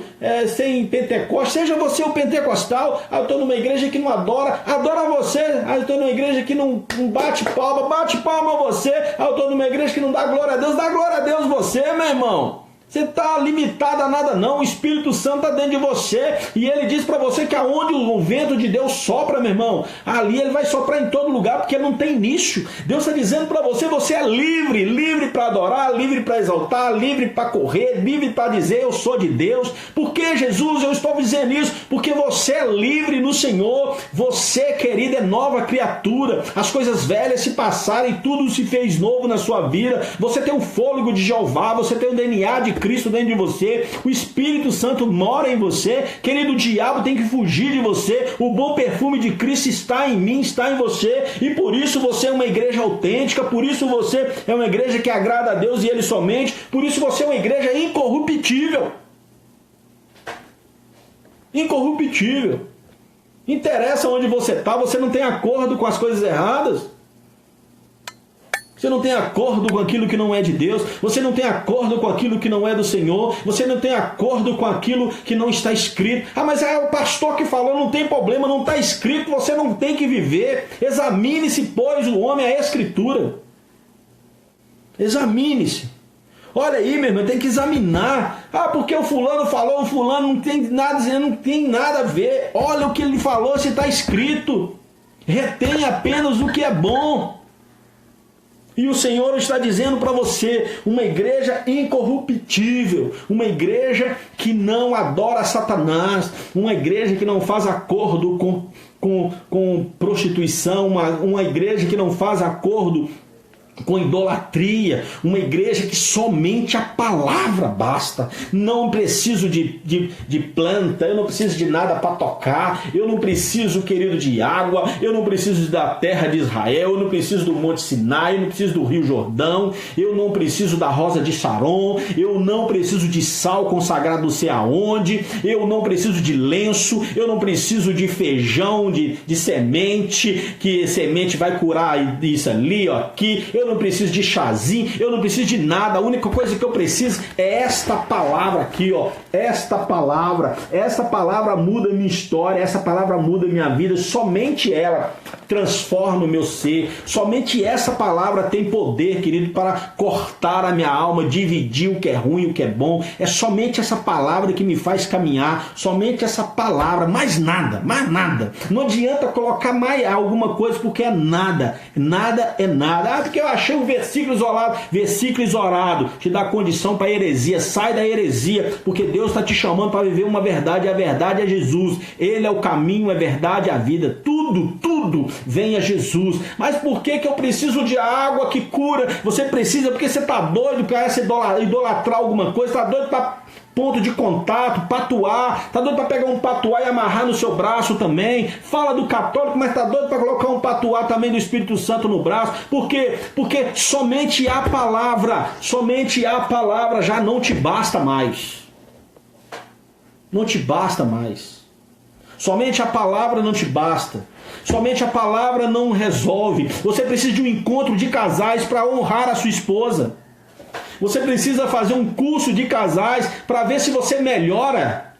sem Pentecoste. Seja você o pentecostal. Eu estou numa igreja que não adora. Adora você. Eu estou numa igreja que não bate palma. Bate palma você. Eu estou numa igreja que não dá glória a Deus. Dá glória a Deus você, meu irmão. Você está limitado a nada não, o Espírito Santo está dentro de você, e ele diz para você que aonde o vento de Deus sopra, meu irmão, ali ele vai soprar em todo lugar, porque não tem nicho. Deus está dizendo para você, você é livre, livre para adorar, livre para exaltar, livre para correr, livre para dizer eu sou de Deus. Por que, Jesus, eu estou dizendo isso? Porque você é livre no Senhor, você, querido, é nova criatura, as coisas velhas se passaram e tudo se fez novo na sua vida, você tem o fôlego de Jeová, você tem o DNA de Cristo dentro de você, o Espírito Santo mora em você, querido, o diabo tem que fugir de você, o bom perfume de Cristo está em mim, está em você, e por isso você é uma igreja autêntica, por isso você é uma igreja que agrada a Deus e Ele somente, por isso você é uma igreja incorruptível. Incorruptível. Interessa onde você está, você não tem acordo com as coisas erradas. Você não tem acordo com aquilo que não é de Deus, você não tem acordo com aquilo que não é do Senhor, você não tem acordo com aquilo que não está escrito. Ah, mas é o pastor que falou, não tem problema, não está escrito, você não tem que viver. Examine-se, pois, o homem a Escritura. Examine-se. Olha aí, meu irmão, tem que examinar. Ah, porque o fulano falou, o fulano não tem nada, não tem nada a ver. Olha o que ele falou, se está escrito. Retém apenas o que é bom. E o Senhor está dizendo para você, uma igreja incorruptível, uma igreja que não adora Satanás, uma igreja que não faz acordo com prostituição, uma igreja que não faz acordo com idolatria, uma igreja que somente a palavra basta. Não preciso de planta, eu não preciso de nada para tocar, eu não preciso, querido, de água, eu não preciso da terra de Israel, eu não preciso do Monte Sinai, eu não preciso do Rio Jordão, eu não preciso da rosa de Sharon, eu não preciso de sal consagrado não sei aonde, eu não preciso de lenço, eu não preciso de feijão, de semente, que semente vai curar isso ali, ó, aqui. Eu não preciso de chazinho, eu não preciso de nada. A única coisa que eu preciso é esta palavra aqui, ó. Esta palavra muda minha história, essa palavra muda minha vida. Somente ela transforma o meu ser. Somente essa palavra tem poder, querido, para cortar a minha alma, dividir o que é ruim e o que é bom. É somente essa palavra que me faz caminhar. Somente essa palavra, mais nada, mais nada. Não adianta colocar mais alguma coisa, porque é nada. Nada é nada. Ah, porque eu achei um versículo isolado. Versículo isolado te dá condição para heresia. Sai da heresia, porque Deus está te chamando para viver uma verdade. A verdade é Jesus. Ele é o caminho, a verdade, a vida. Tudo vem a Jesus. Mas por que eu preciso de água que cura? Você precisa porque você está doido para idolatrar alguma coisa, está doido para ponto de contato, patuar, está doido para pegar um patuá e amarrar no seu braço também. Fala do católico, mas está doido para colocar um patuá também do Espírito Santo no braço. Por quê? Porque somente a palavra já não te basta mais. Não te basta mais. Somente a palavra não te basta. Somente a palavra não resolve. Você precisa de um encontro de casais para honrar a sua esposa. Você precisa fazer um curso de casais para ver se você melhora.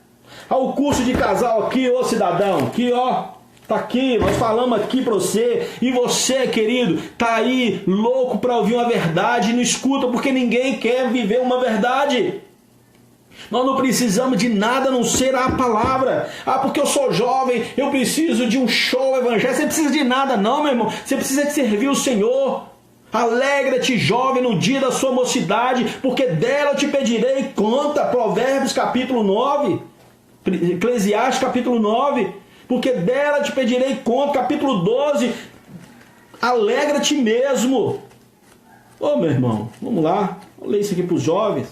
O curso de casal aqui, ô cidadão, aqui ó, tá aqui, nós falamos aqui para você. E você, querido, tá aí louco para ouvir uma verdade e não escuta porque ninguém quer viver uma verdade. Nós não precisamos de nada a não ser a palavra. Ah, porque eu sou jovem, eu preciso de um show evangélico. Você não precisa de nada não, meu irmão. Você precisa de servir o Senhor. Alegra-te, jovem, no dia da sua mocidade, porque dela eu te pedirei conta. Provérbios capítulo 9, Eclesiastes capítulo 9, porque dela eu te pedirei conta. Capítulo 12, alegra-te mesmo. Ô meu irmão, vamos lá, vou ler isso aqui para os jovens.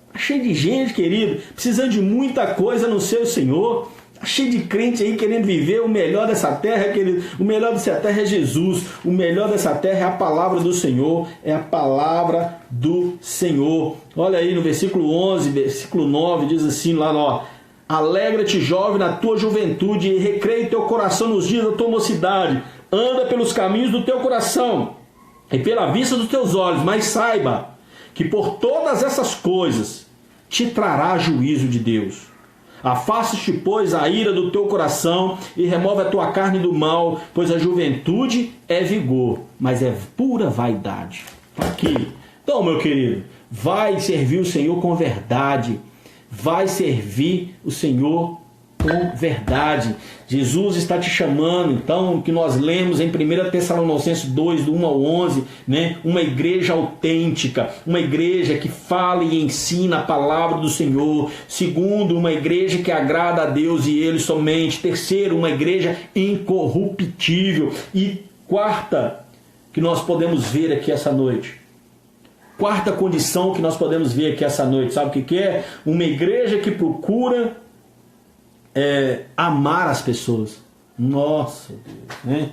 Está cheio de gente, querido, precisando de muita coisa no seu Senhor. Está cheio de crente aí querendo viver o melhor dessa terra, querido. O melhor dessa terra é Jesus. O melhor dessa terra é a palavra do Senhor. É a palavra do Senhor. Olha aí no versículo 11, versículo 9, diz assim lá, ó. Alegra-te, jovem, na tua juventude, e recreia teu coração nos dias da tua mocidade. Anda pelos caminhos do teu coração e pela vista dos teus olhos, mas saiba que por todas essas coisas te trará juízo de Deus. Afaste-te, pois, a ira do teu coração e remove a tua carne do mal, pois a juventude é vigor, mas é pura vaidade. Aqui. Então, meu querido, vai servir o Senhor com verdade, vai servir o Senhor com verdade. Jesus está te chamando, então, que nós lemos em 1 Tessalonicenses 2, do 1 ao 11, né? Uma igreja autêntica, uma igreja que fala e ensina a palavra do Senhor. Segundo, uma igreja que agrada a Deus e Ele somente. Terceiro, uma igreja incorruptível. E quarta, que nós podemos ver aqui essa noite. Quarta condição que nós podemos ver aqui essa noite, sabe o que é? Uma igreja que procura amar as pessoas. Nossa Deus, né?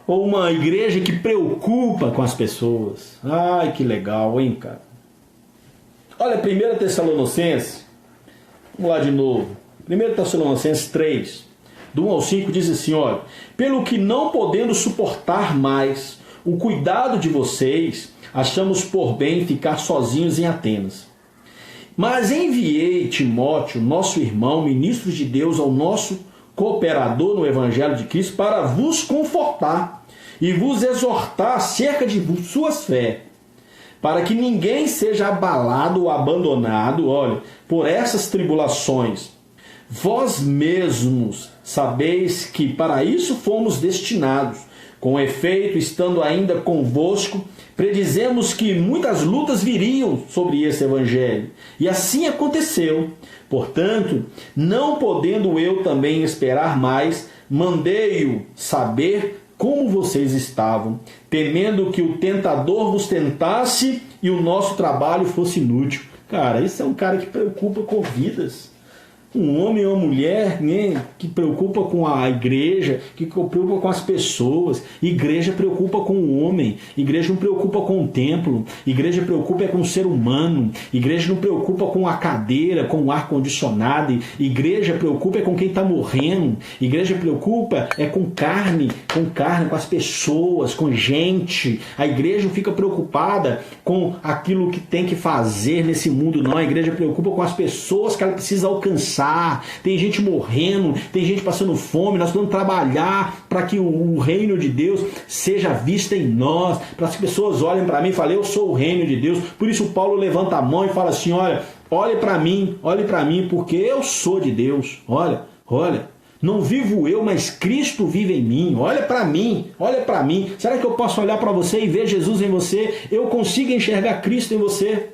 Ou uma igreja que preocupa com as pessoas. Ai, que legal, hein, cara? Olha, 1 Tessalonicenses, vamos lá de novo. 1 Tessalonicenses 3, do 1 ao 5, diz assim, olha: pelo que não podendo suportar mais o cuidado de vocês, achamos por bem ficar sozinhos em Atenas. Mas enviei Timóteo, nosso irmão, ministro de Deus, ao nosso cooperador no Evangelho de Cristo, para vos confortar e vos exortar acerca de suas fé, para que ninguém seja abalado ou abandonado, olha, por essas tribulações. Vós mesmos sabeis que para isso fomos destinados. Com efeito, estando ainda convosco, predizemos que muitas lutas viriam sobre esse evangelho. E assim aconteceu. Portanto, não podendo eu também esperar mais, mandei-o saber como vocês estavam, temendo que o tentador vos tentasse e o nosso trabalho fosse inútil. Cara, esse é um cara que preocupa com vidas. Um homem ou uma mulher, né, que preocupa com a igreja, que preocupa com as pessoas. Igreja preocupa com o homem. Igreja não preocupa com o templo. Igreja preocupa com o ser humano. Igreja não preocupa com a cadeira, com o ar-condicionado. Igreja preocupa com quem está morrendo. Igreja preocupa com carne, com as pessoas, com gente. A igreja não fica preocupada com aquilo que tem que fazer nesse mundo, não. A igreja preocupa com as pessoas que ela precisa alcançar. Tem gente morrendo, tem gente passando fome. Nós vamos trabalhar para que o reino de Deus seja visto em nós, para que as pessoas olhem para mim e falem: eu sou o reino de Deus. Por isso Paulo levanta a mão e fala assim: olhe para mim, porque eu sou de Deus. Olha, não vivo eu, mas Cristo vive em mim. Olha para mim. Será que eu posso olhar para você e ver Jesus em você? Eu consigo enxergar Cristo em você?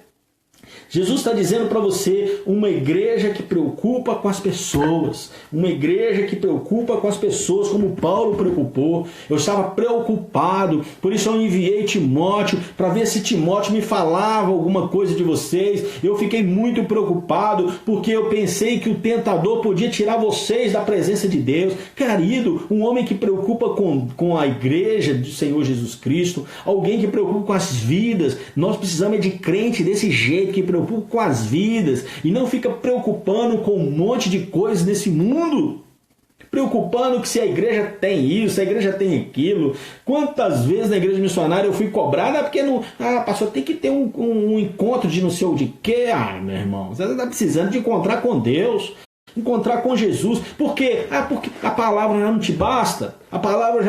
Jesus está dizendo para você, uma igreja que preocupa com as pessoas. Uma igreja que preocupa com as pessoas, como Paulo preocupou. Eu estava preocupado, por isso eu enviei Timóteo, para ver se Timóteo me falava alguma coisa de vocês. Eu fiquei muito preocupado, porque eu pensei que o tentador podia tirar vocês da presença de Deus. Querido, um homem que preocupa com a igreja do Senhor Jesus Cristo, alguém que preocupa com as vidas. Nós precisamos de crente desse jeito, que preocupa com as vidas e não fica preocupando com um monte de coisas nesse mundo, preocupando que se a igreja tem isso, se a igreja tem aquilo. Quantas vezes na igreja missionária eu fui cobrado porque não, pastor, tem que ter um encontro de não sei o de quê. Meu irmão, você está precisando de encontrar com Deus, encontrar com Jesus. Por quê? Porque a palavra já não te basta. A palavra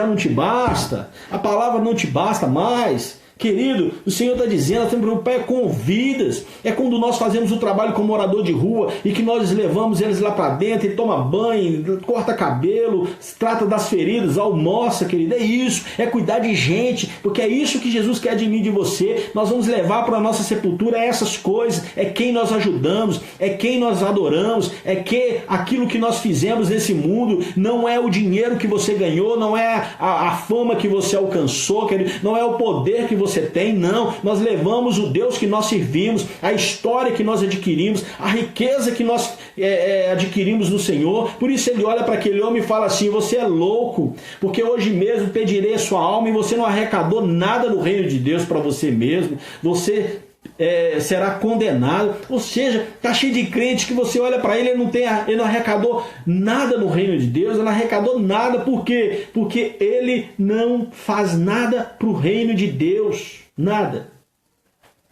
não te basta mais. Querido, o Senhor está dizendo, nós temos que preocupar com vidas. É quando nós fazemos o trabalho como morador de rua e que nós levamos eles lá para dentro e toma banho, corta cabelo, trata das feridas, almoça, querido. É isso, é cuidar de gente, porque é isso que Jesus quer de mim e de você. Nós vamos levar para a nossa sepultura essas coisas. É quem nós ajudamos, é quem nós adoramos, é que aquilo que nós fizemos nesse mundo. Não é o dinheiro que você ganhou, não é a fama que você alcançou, querido, não é o poder que você tem, não. Nós levamos o Deus que nós servimos, a história que nós adquirimos, a riqueza que nós adquirimos no Senhor. Por isso ele olha para aquele homem e fala assim: você é louco, porque hoje mesmo pedirei a sua alma e você não arrecadou nada no reino de Deus para você mesmo. Você será condenado. Ou seja, está cheio de crente que você olha para ele, ele não arrecadou nada no reino de Deus, ele não arrecadou nada. Por quê? Porque ele não faz nada para o reino de Deus. Nada.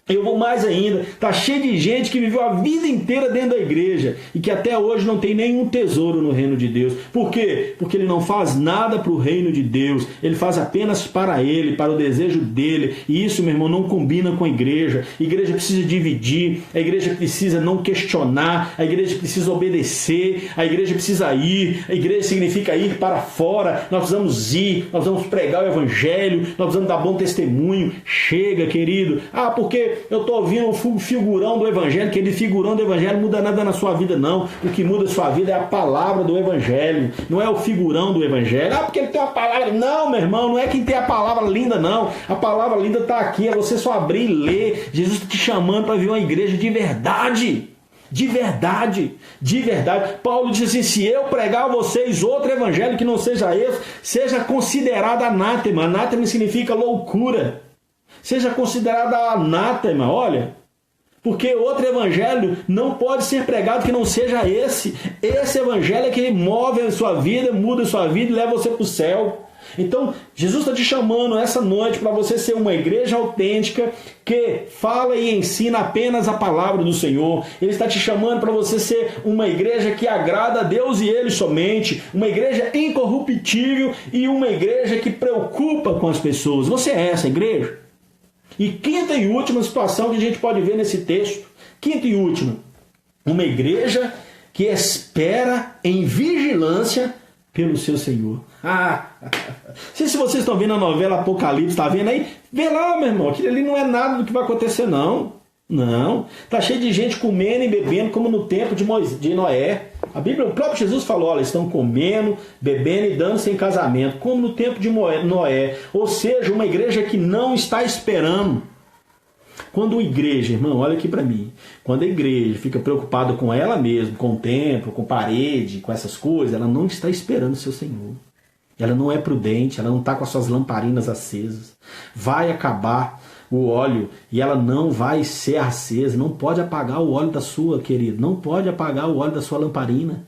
Eu vou mais ainda, está cheio de gente que viveu a vida inteira dentro da igreja e que até hoje não tem nenhum tesouro no reino de Deus. Por quê? Porque ele não faz nada para o reino de Deus, ele faz apenas para ele, para o desejo dele. E isso, meu irmão, não combina com a igreja. A igreja precisa dividir, a igreja precisa não questionar, a igreja precisa obedecer, a igreja precisa ir, a igreja significa ir para fora. Nós precisamos ir, nós vamos pregar o evangelho, nós precisamos dar bom testemunho. Chega, querido. Porque eu estou ouvindo um figurão do evangelho, aquele figurão do evangelho não muda nada na sua vida, não. O que muda a sua vida é a palavra do evangelho, não é o figurão do evangelho. Porque ele tem uma palavra. Não, meu irmão, não é quem tem a palavra linda, não. A palavra linda está aqui, é você só abrir e ler. Jesus está te chamando para ver uma igreja de verdade. De verdade, de verdade. Paulo diz assim: se eu pregar a vocês outro evangelho que não seja esse, seja considerado anátema. Anátema significa loucura. Seja considerado anátema, olha. Porque outro evangelho não pode ser pregado que não seja esse. Esse evangelho é que move a sua vida, muda a sua vida e leva você para o céu. Então, Jesus está te chamando essa noite para você ser uma igreja autêntica que fala e ensina apenas a palavra do Senhor. Ele está te chamando para você ser uma igreja que agrada a Deus e Ele somente. Uma igreja incorruptível e uma igreja que preocupa com as pessoas. Você é essa igreja? E quinta e última situação que a gente pode ver nesse texto. Quinta e última. Uma igreja que espera em vigilância pelo seu Senhor. Se vocês estão vendo a novela Apocalipse, está vendo aí? Vê lá, meu irmão, aquilo ali não é nada do que vai acontecer, não. Não. Está cheio de gente comendo e bebendo como no tempo de Noé. A Bíblia, o próprio Jesus falou, olha, estão comendo, bebendo e dando-se em casamento, como no tempo de Noé. Ou seja, uma igreja que não está esperando. Quando a igreja, irmão, olha aqui para mim, quando a igreja fica preocupada com ela mesma, com o templo, com parede, com essas coisas, ela não está esperando o seu Senhor. Ela não é prudente, ela não está com as suas lamparinas acesas. Vai acabar o óleo e ela não vai ser acesa. Não pode apagar o óleo da sua, querido. Não pode apagar o óleo da sua lamparina.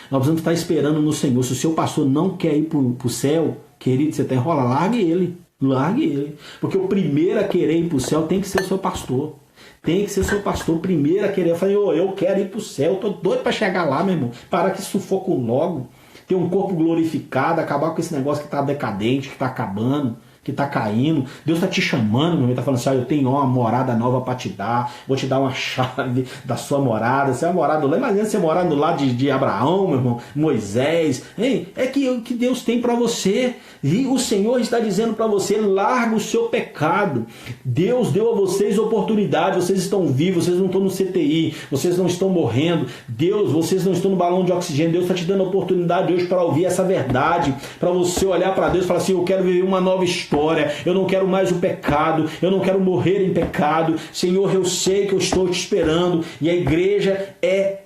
Nós precisamos estar esperando no Senhor. Se o seu pastor não quer ir para o céu, querido, você está enrolando, largue ele. Largue ele. Porque o primeiro a querer ir para o céu tem que ser o seu pastor. Tem que ser o seu pastor primeiro a querer. Eu falei, eu quero ir para o céu. Estou doido para chegar lá, meu irmão. Parar que sufoco logo. Ter um corpo glorificado, acabar com esse negócio que está decadente, que está acabando, que está caindo. Deus está te chamando, meu irmão, está falando assim, eu tenho uma morada nova para te dar, vou te dar uma chave da sua morada. Você é uma morada do lado, imagina você morar do lado de Abraão, meu irmão, Moisés. Ei, é que o que Deus tem para você. E o Senhor está dizendo para você, larga o seu pecado. Deus deu a vocês oportunidade, vocês estão vivos, vocês não estão no CTI, vocês não estão morrendo. Vocês não estão no balão de oxigênio. Deus está te dando a oportunidade hoje para ouvir essa verdade, para você olhar para Deus e falar assim, eu quero viver uma nova história, eu não quero mais o pecado, eu não quero morrer em pecado. Senhor, eu sei que eu estou te esperando. E a igreja é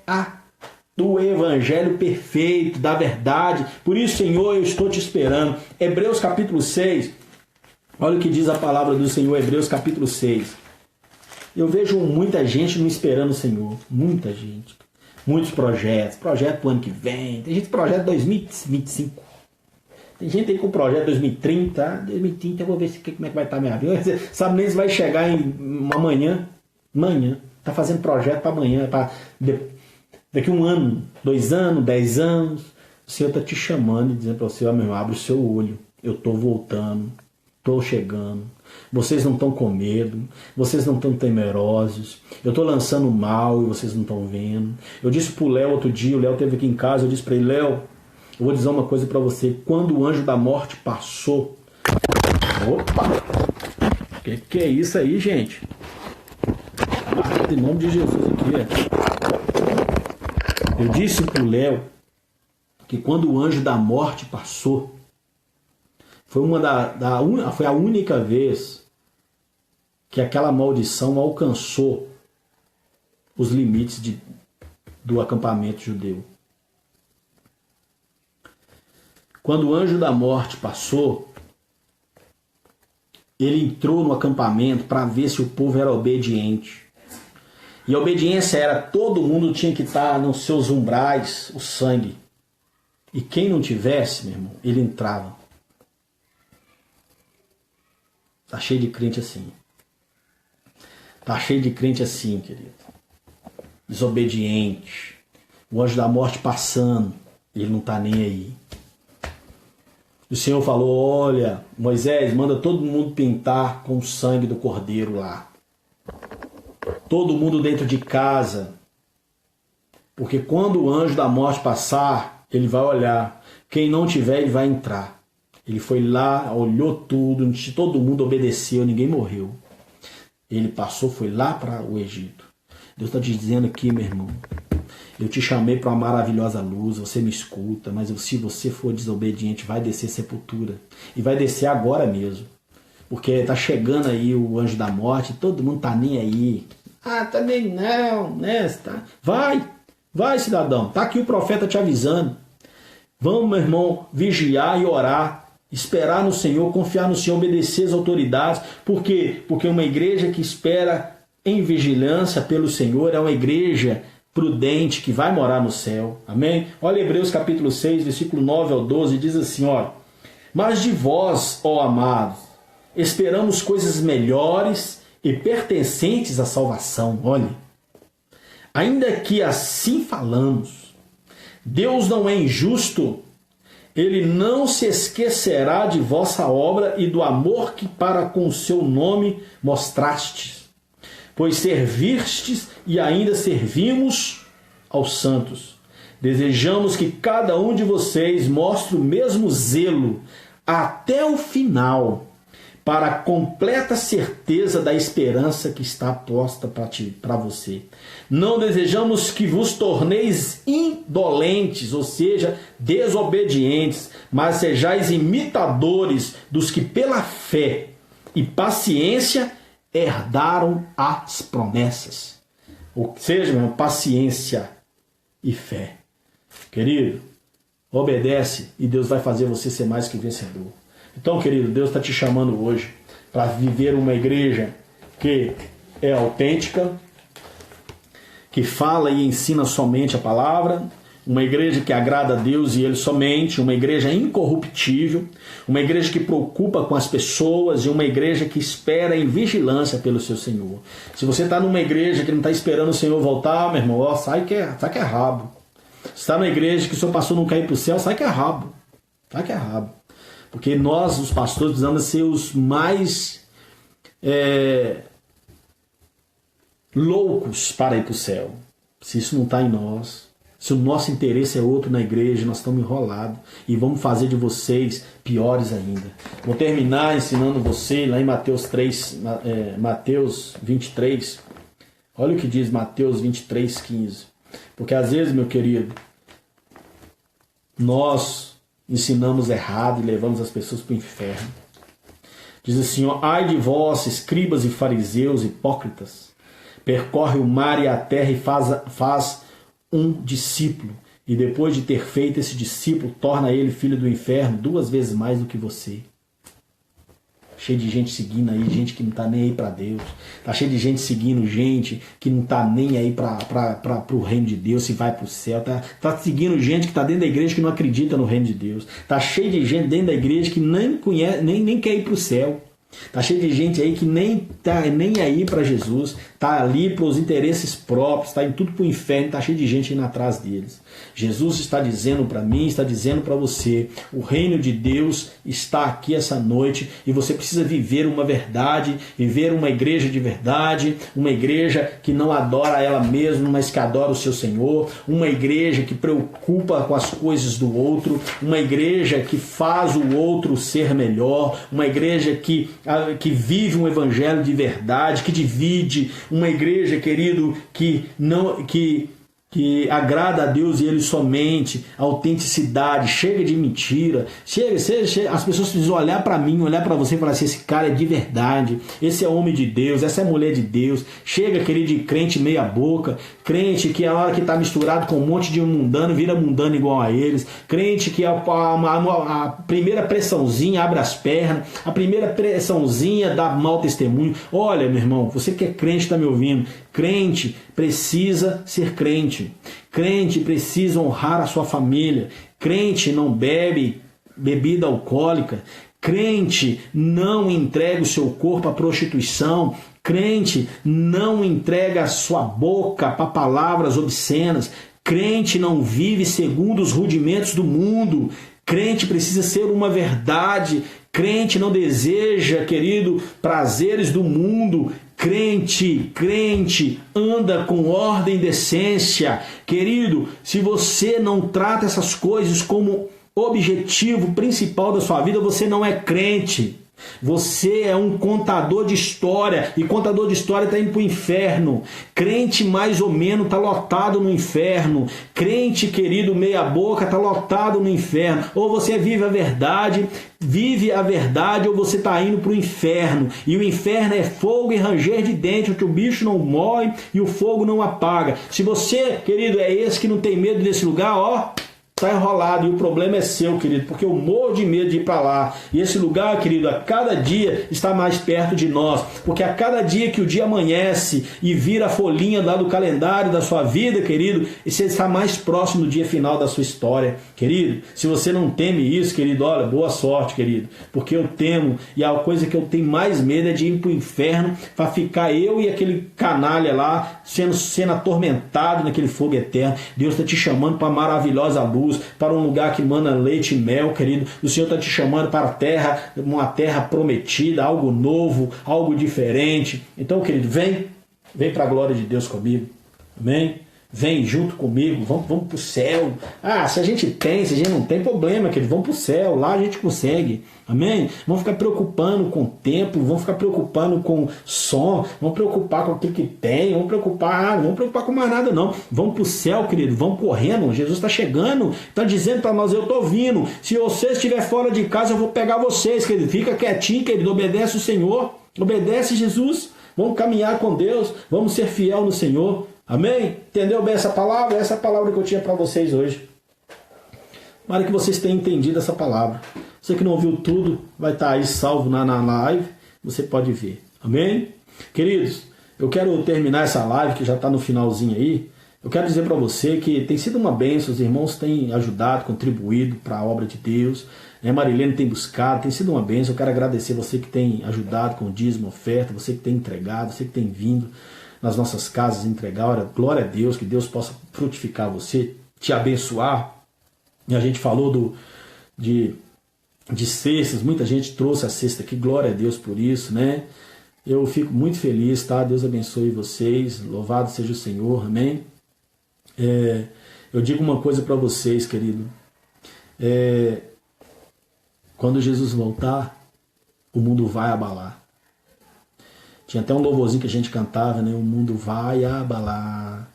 do evangelho perfeito, da verdade. Por isso, Senhor, eu estou te esperando. Hebreus capítulo 6, olha o que diz a palavra do Senhor, Hebreus capítulo 6. Eu vejo muita gente não esperando o Senhor, muita gente. Muitos projeto para o ano que vem, tem gente com projeto 2025. Tem gente aí com projeto 2030, 2030 eu vou ver como é que vai estar a minha vida. Você sabe nem se vai chegar em amanhã, tá fazendo projeto para amanhã, para daqui 1 ano, 2 anos, 10 anos. O Senhor está te chamando e dizendo para você, meu irmão, abre o seu olho, eu estou voltando, estou chegando. Vocês não estão com medo, vocês não estão temerosos. Eu estou lançando mal e vocês não estão vendo. Eu disse para o Léo outro dia, o Léo esteve aqui em casa, eu disse para ele, Léo, eu vou dizer uma coisa para você, quando o anjo da morte passou... Opa! Que é isso aí, gente? Em nome de Jesus aqui, Eu disse para o Léo que quando o anjo da morte passou, foi foi a única vez que aquela maldição alcançou os limites do acampamento judeu. Quando o anjo da morte passou, ele entrou no acampamento para ver se o povo era obediente. E a obediência era, todo mundo tinha que estar nos seus umbrais, o sangue. E quem não tivesse, meu irmão, ele entrava. Tá cheio de crente assim. Tá cheio de crente assim, querido. Desobediente. O anjo da morte passando, ele não tá nem aí. O Senhor falou, olha, Moisés, manda todo mundo pintar com o sangue do cordeiro lá. Todo mundo dentro de casa. Porque quando o anjo da morte passar, ele vai olhar. Quem não tiver, ele vai entrar. Ele foi lá, olhou tudo, todo mundo obedeceu, ninguém morreu. Ele passou, foi lá para o Egito. Deus está te dizendo aqui, meu irmão. Eu te chamei para uma maravilhosa luz, você me escuta, mas se você for desobediente, vai descer sepultura. E vai descer agora mesmo. Porque está chegando aí o anjo da morte, todo mundo tá nem aí. Ah, também não, né? Vai, cidadão. Tá aqui o profeta te avisando. Vamos, meu irmão, vigiar e orar. Esperar no Senhor, confiar no Senhor, obedecer às autoridades. Por quê? Porque uma igreja que espera em vigilância pelo Senhor é uma igreja prudente que vai morar no céu. Amém? Olha Hebreus capítulo 6, versículo 9 ao 12, diz assim, ó. Mas de vós, ó amados, esperamos coisas melhores e pertencentes à salvação. Olha, ainda que assim falamos, Deus não é injusto, Ele não se esquecerá de vossa obra e do amor que para com o seu nome mostrastes, pois servistes e ainda servimos aos santos. Desejamos que cada um de vocês mostre o mesmo zelo até o final, para a completa certeza da esperança que está posta para você. Não desejamos que vos torneis indolentes, ou seja, desobedientes, mas sejais imitadores dos que pela fé e paciência herdaram as promessas. Ou seja, meu irmão, paciência e fé. Querido, obedece e Deus vai fazer você ser mais que vencedor. Então, querido, Deus está te chamando hoje para viver uma igreja que é autêntica, que fala e ensina somente a palavra, uma igreja que agrada a Deus e Ele somente, uma igreja incorruptível, uma igreja que preocupa com as pessoas e uma igreja que espera em vigilância pelo seu Senhor. Se você está numa igreja que não está esperando o Senhor voltar, meu irmão, ó, sai que é rabo. Se está numa igreja que o seu pastor não quer ir para o céu, sai que é rabo. Sai que é rabo. Porque nós, os pastores, precisamos ser os mais loucos para ir para o céu. Se isso não está em nós, se o nosso interesse é outro na igreja, nós estamos enrolados e vamos fazer de vocês piores ainda. Vou terminar ensinando você lá em Mateus 23. Olha o que diz Mateus 23:15. Porque às vezes, meu querido, nós ensinamos errado e levamos as pessoas para o inferno. Diz assim, ó, ai de vós, escribas e fariseus hipócritas, percorre o mar e a terra e faz um discípulo, e depois de ter feito esse discípulo, torna ele filho do inferno 2 vezes mais do que você. Cheio de gente seguindo aí, gente que não está nem aí para Deus. Tá cheio de gente seguindo gente que não está nem aí para o reino de Deus, se vai para o céu. Tá seguindo gente que está dentro da igreja que não acredita no reino de Deus. Tá cheio de gente dentro da igreja que nem conhece, nem quer ir para o céu. Tá cheio de gente aí que nem tá nem aí para Jesus, tá ali para os interesses próprios, tá em tudo para o inferno, tá cheio de gente indo atrás deles. Jesus está dizendo para mim, está dizendo para você, o reino de Deus está aqui essa noite e você precisa viver uma verdade, viver uma igreja de verdade, uma igreja que não adora ela mesma, mas que adora o seu Senhor, uma igreja que preocupa com as coisas do outro, uma igreja que faz o outro ser melhor, uma igreja que vive um evangelho de verdade, que divide, uma igreja, querido, que agrada a Deus e Ele somente, autenticidade, chega de mentira, chega, as pessoas precisam olhar para mim, olhar para você e falar assim, esse cara é de verdade, esse é homem de Deus, essa é mulher de Deus. Chega, querido, de crente meia boca, crente que a hora que está misturado com um monte de mundano, vira mundano igual a eles, crente que a primeira pressãozinha abre as pernas, a primeira pressãozinha dá mau testemunho. Olha, meu irmão, você que é crente está me ouvindo, crente precisa ser crente. Crente precisa honrar a sua família. Crente não bebe bebida alcoólica. Crente não entrega o seu corpo à prostituição. Crente não entrega a sua boca para palavras obscenas. Crente não vive segundo os rudimentos do mundo. Crente precisa ser uma verdade. Crente não deseja, querido, prazeres do mundo. Crente anda com ordem e decência. Querido, se você não trata essas coisas como objetivo principal da sua vida, você não é crente. Você é um contador de história, e contador de história está indo para o inferno. Crente mais ou menos está lotado no inferno. Crente, querido, meia boca, está lotado no inferno. Ou você vive a verdade, ou você está indo para o inferno. E o inferno é fogo e ranger de dente, que o bicho não morre e o fogo não apaga. Se você, querido, é esse que não tem medo desse lugar, ó, está enrolado, e o problema é seu, querido, porque eu morro de medo de ir para lá. E esse lugar, querido, a cada dia está mais perto de nós, porque a cada dia que o dia amanhece e vira a folhinha lá do calendário da sua vida, querido, você está mais próximo do dia final da sua história, querido. Se você não teme isso, querido, olha, boa sorte, querido, porque eu temo, e a coisa que eu tenho mais medo é de ir para o inferno, para ficar eu e aquele canalha lá sendo atormentado naquele fogo eterno. Deus está te chamando para a maravilhosa luz, para um lugar que mana leite e mel, querido. O Senhor está te chamando para a terra, uma terra prometida, algo novo, algo diferente. Então, querido, vem para a glória de Deus comigo. Amém? Vem junto comigo, vamos para o céu. Se a gente não tem problema, querido, vamos para o céu, lá a gente consegue. Amém? Vamos ficar preocupando com o tempo, vamos ficar preocupando com som, vamos preocupar com aquilo que tem, não vamos preocupar com mais nada não. Vamos para o céu, querido, vamos correndo, Jesus está chegando, está dizendo para nós, eu estou vindo. Se você estiver fora de casa, eu vou pegar vocês, querido. Fica quietinho, querido, obedece o Senhor, obedece Jesus. Vamos caminhar com Deus, vamos ser fiel no Senhor. Amém? Entendeu bem essa palavra? Essa é a palavra que eu tinha para vocês hoje. Tomara que vocês tenham entendido essa palavra. Você que não ouviu tudo, vai estar aí salvo na live. Você pode ver. Amém? Queridos, eu quero terminar essa live, que já está no finalzinho aí. Eu quero dizer para você que tem sido uma bênção. Os irmãos têm ajudado, contribuído para a obra de Deus. Marilene tem buscado, tem sido uma bênção. Eu quero agradecer você que tem ajudado com o dízimo, oferta, você que tem entregado, você que tem vindo nas nossas casas entregar. Ora, glória a Deus, que Deus possa frutificar você, te abençoar. E a gente falou de cestas, muita gente trouxe a cesta aqui, glória a Deus por isso, né? Eu fico muito feliz, tá? Deus abençoe vocês, louvado seja o Senhor, amém? Eu digo uma coisa para vocês, querido. Quando Jesus voltar, o mundo vai abalar. Tinha até um louvorzinho que a gente cantava, né? O mundo vai abalar.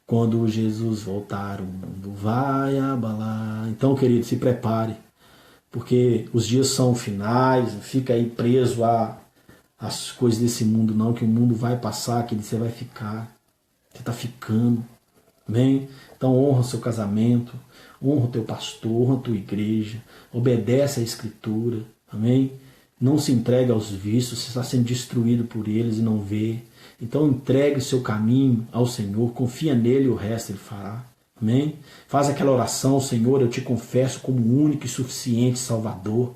Quando Jesus voltar, o mundo vai abalar. Então, querido, se prepare, porque os dias são finais. Fica aí preso às coisas desse mundo, não, que o mundo vai passar, que você vai ficar. Você está ficando. Amém? Então, honra o seu casamento, honra o teu pastor, honra a tua igreja, obedece à Escritura. Amém? Não se entrega aos vícios, você está sendo destruído por eles e não vê. Então entregue o seu caminho ao Senhor, confia nele e o resto ele fará. Amém? Faz aquela oração, Senhor, eu te confesso como único e suficiente Salvador.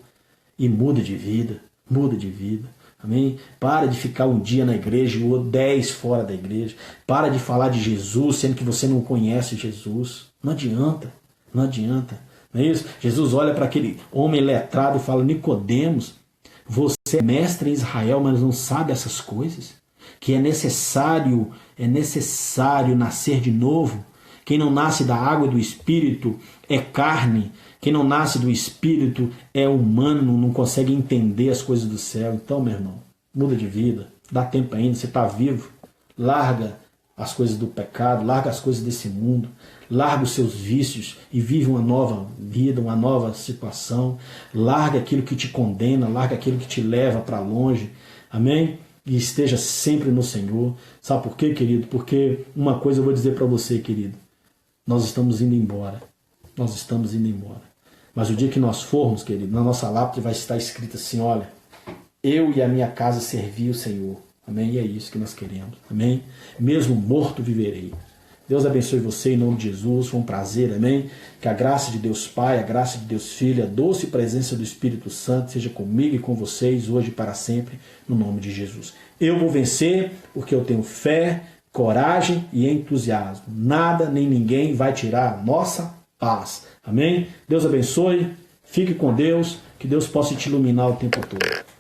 E muda de vida, muda de vida. Amém? Para de ficar um dia na igreja ou 10 fora da igreja. Para de falar de Jesus, sendo que você não conhece Jesus. Não adianta, não adianta. Não é isso? Jesus olha para aquele homem letrado e fala, Nicodemos, você é mestre em Israel, mas não sabe essas coisas? Que é necessário nascer de novo. Quem não nasce da água e do Espírito é carne. Quem não nasce do Espírito é humano, não consegue entender as coisas do céu. Então, meu irmão, muda de vida. Dá tempo ainda, você está vivo. Larga as coisas do pecado, larga as coisas desse mundo, larga os seus vícios e vive uma nova vida, uma nova situação. Larga aquilo que te condena, larga aquilo que te leva para longe. Amém? E esteja sempre no Senhor. Sabe por quê, querido? Porque uma coisa eu vou dizer para você, querido. Nós estamos indo embora. Nós estamos indo embora. Mas o dia que nós formos, querido, na nossa lápide vai estar escrito assim, olha, eu e a minha casa servi o Senhor. Amém? E é isso que nós queremos. Amém? Mesmo morto viverei. Deus abençoe você em nome de Jesus. Foi um prazer, amém? Que a graça de Deus Pai, a graça de Deus Filho, a doce presença do Espírito Santo seja comigo e com vocês hoje e para sempre, no nome de Jesus. Eu vou vencer porque eu tenho fé, coragem e entusiasmo. Nada nem ninguém vai tirar a nossa paz. Amém? Deus abençoe. Fique com Deus. Que Deus possa te iluminar o tempo todo.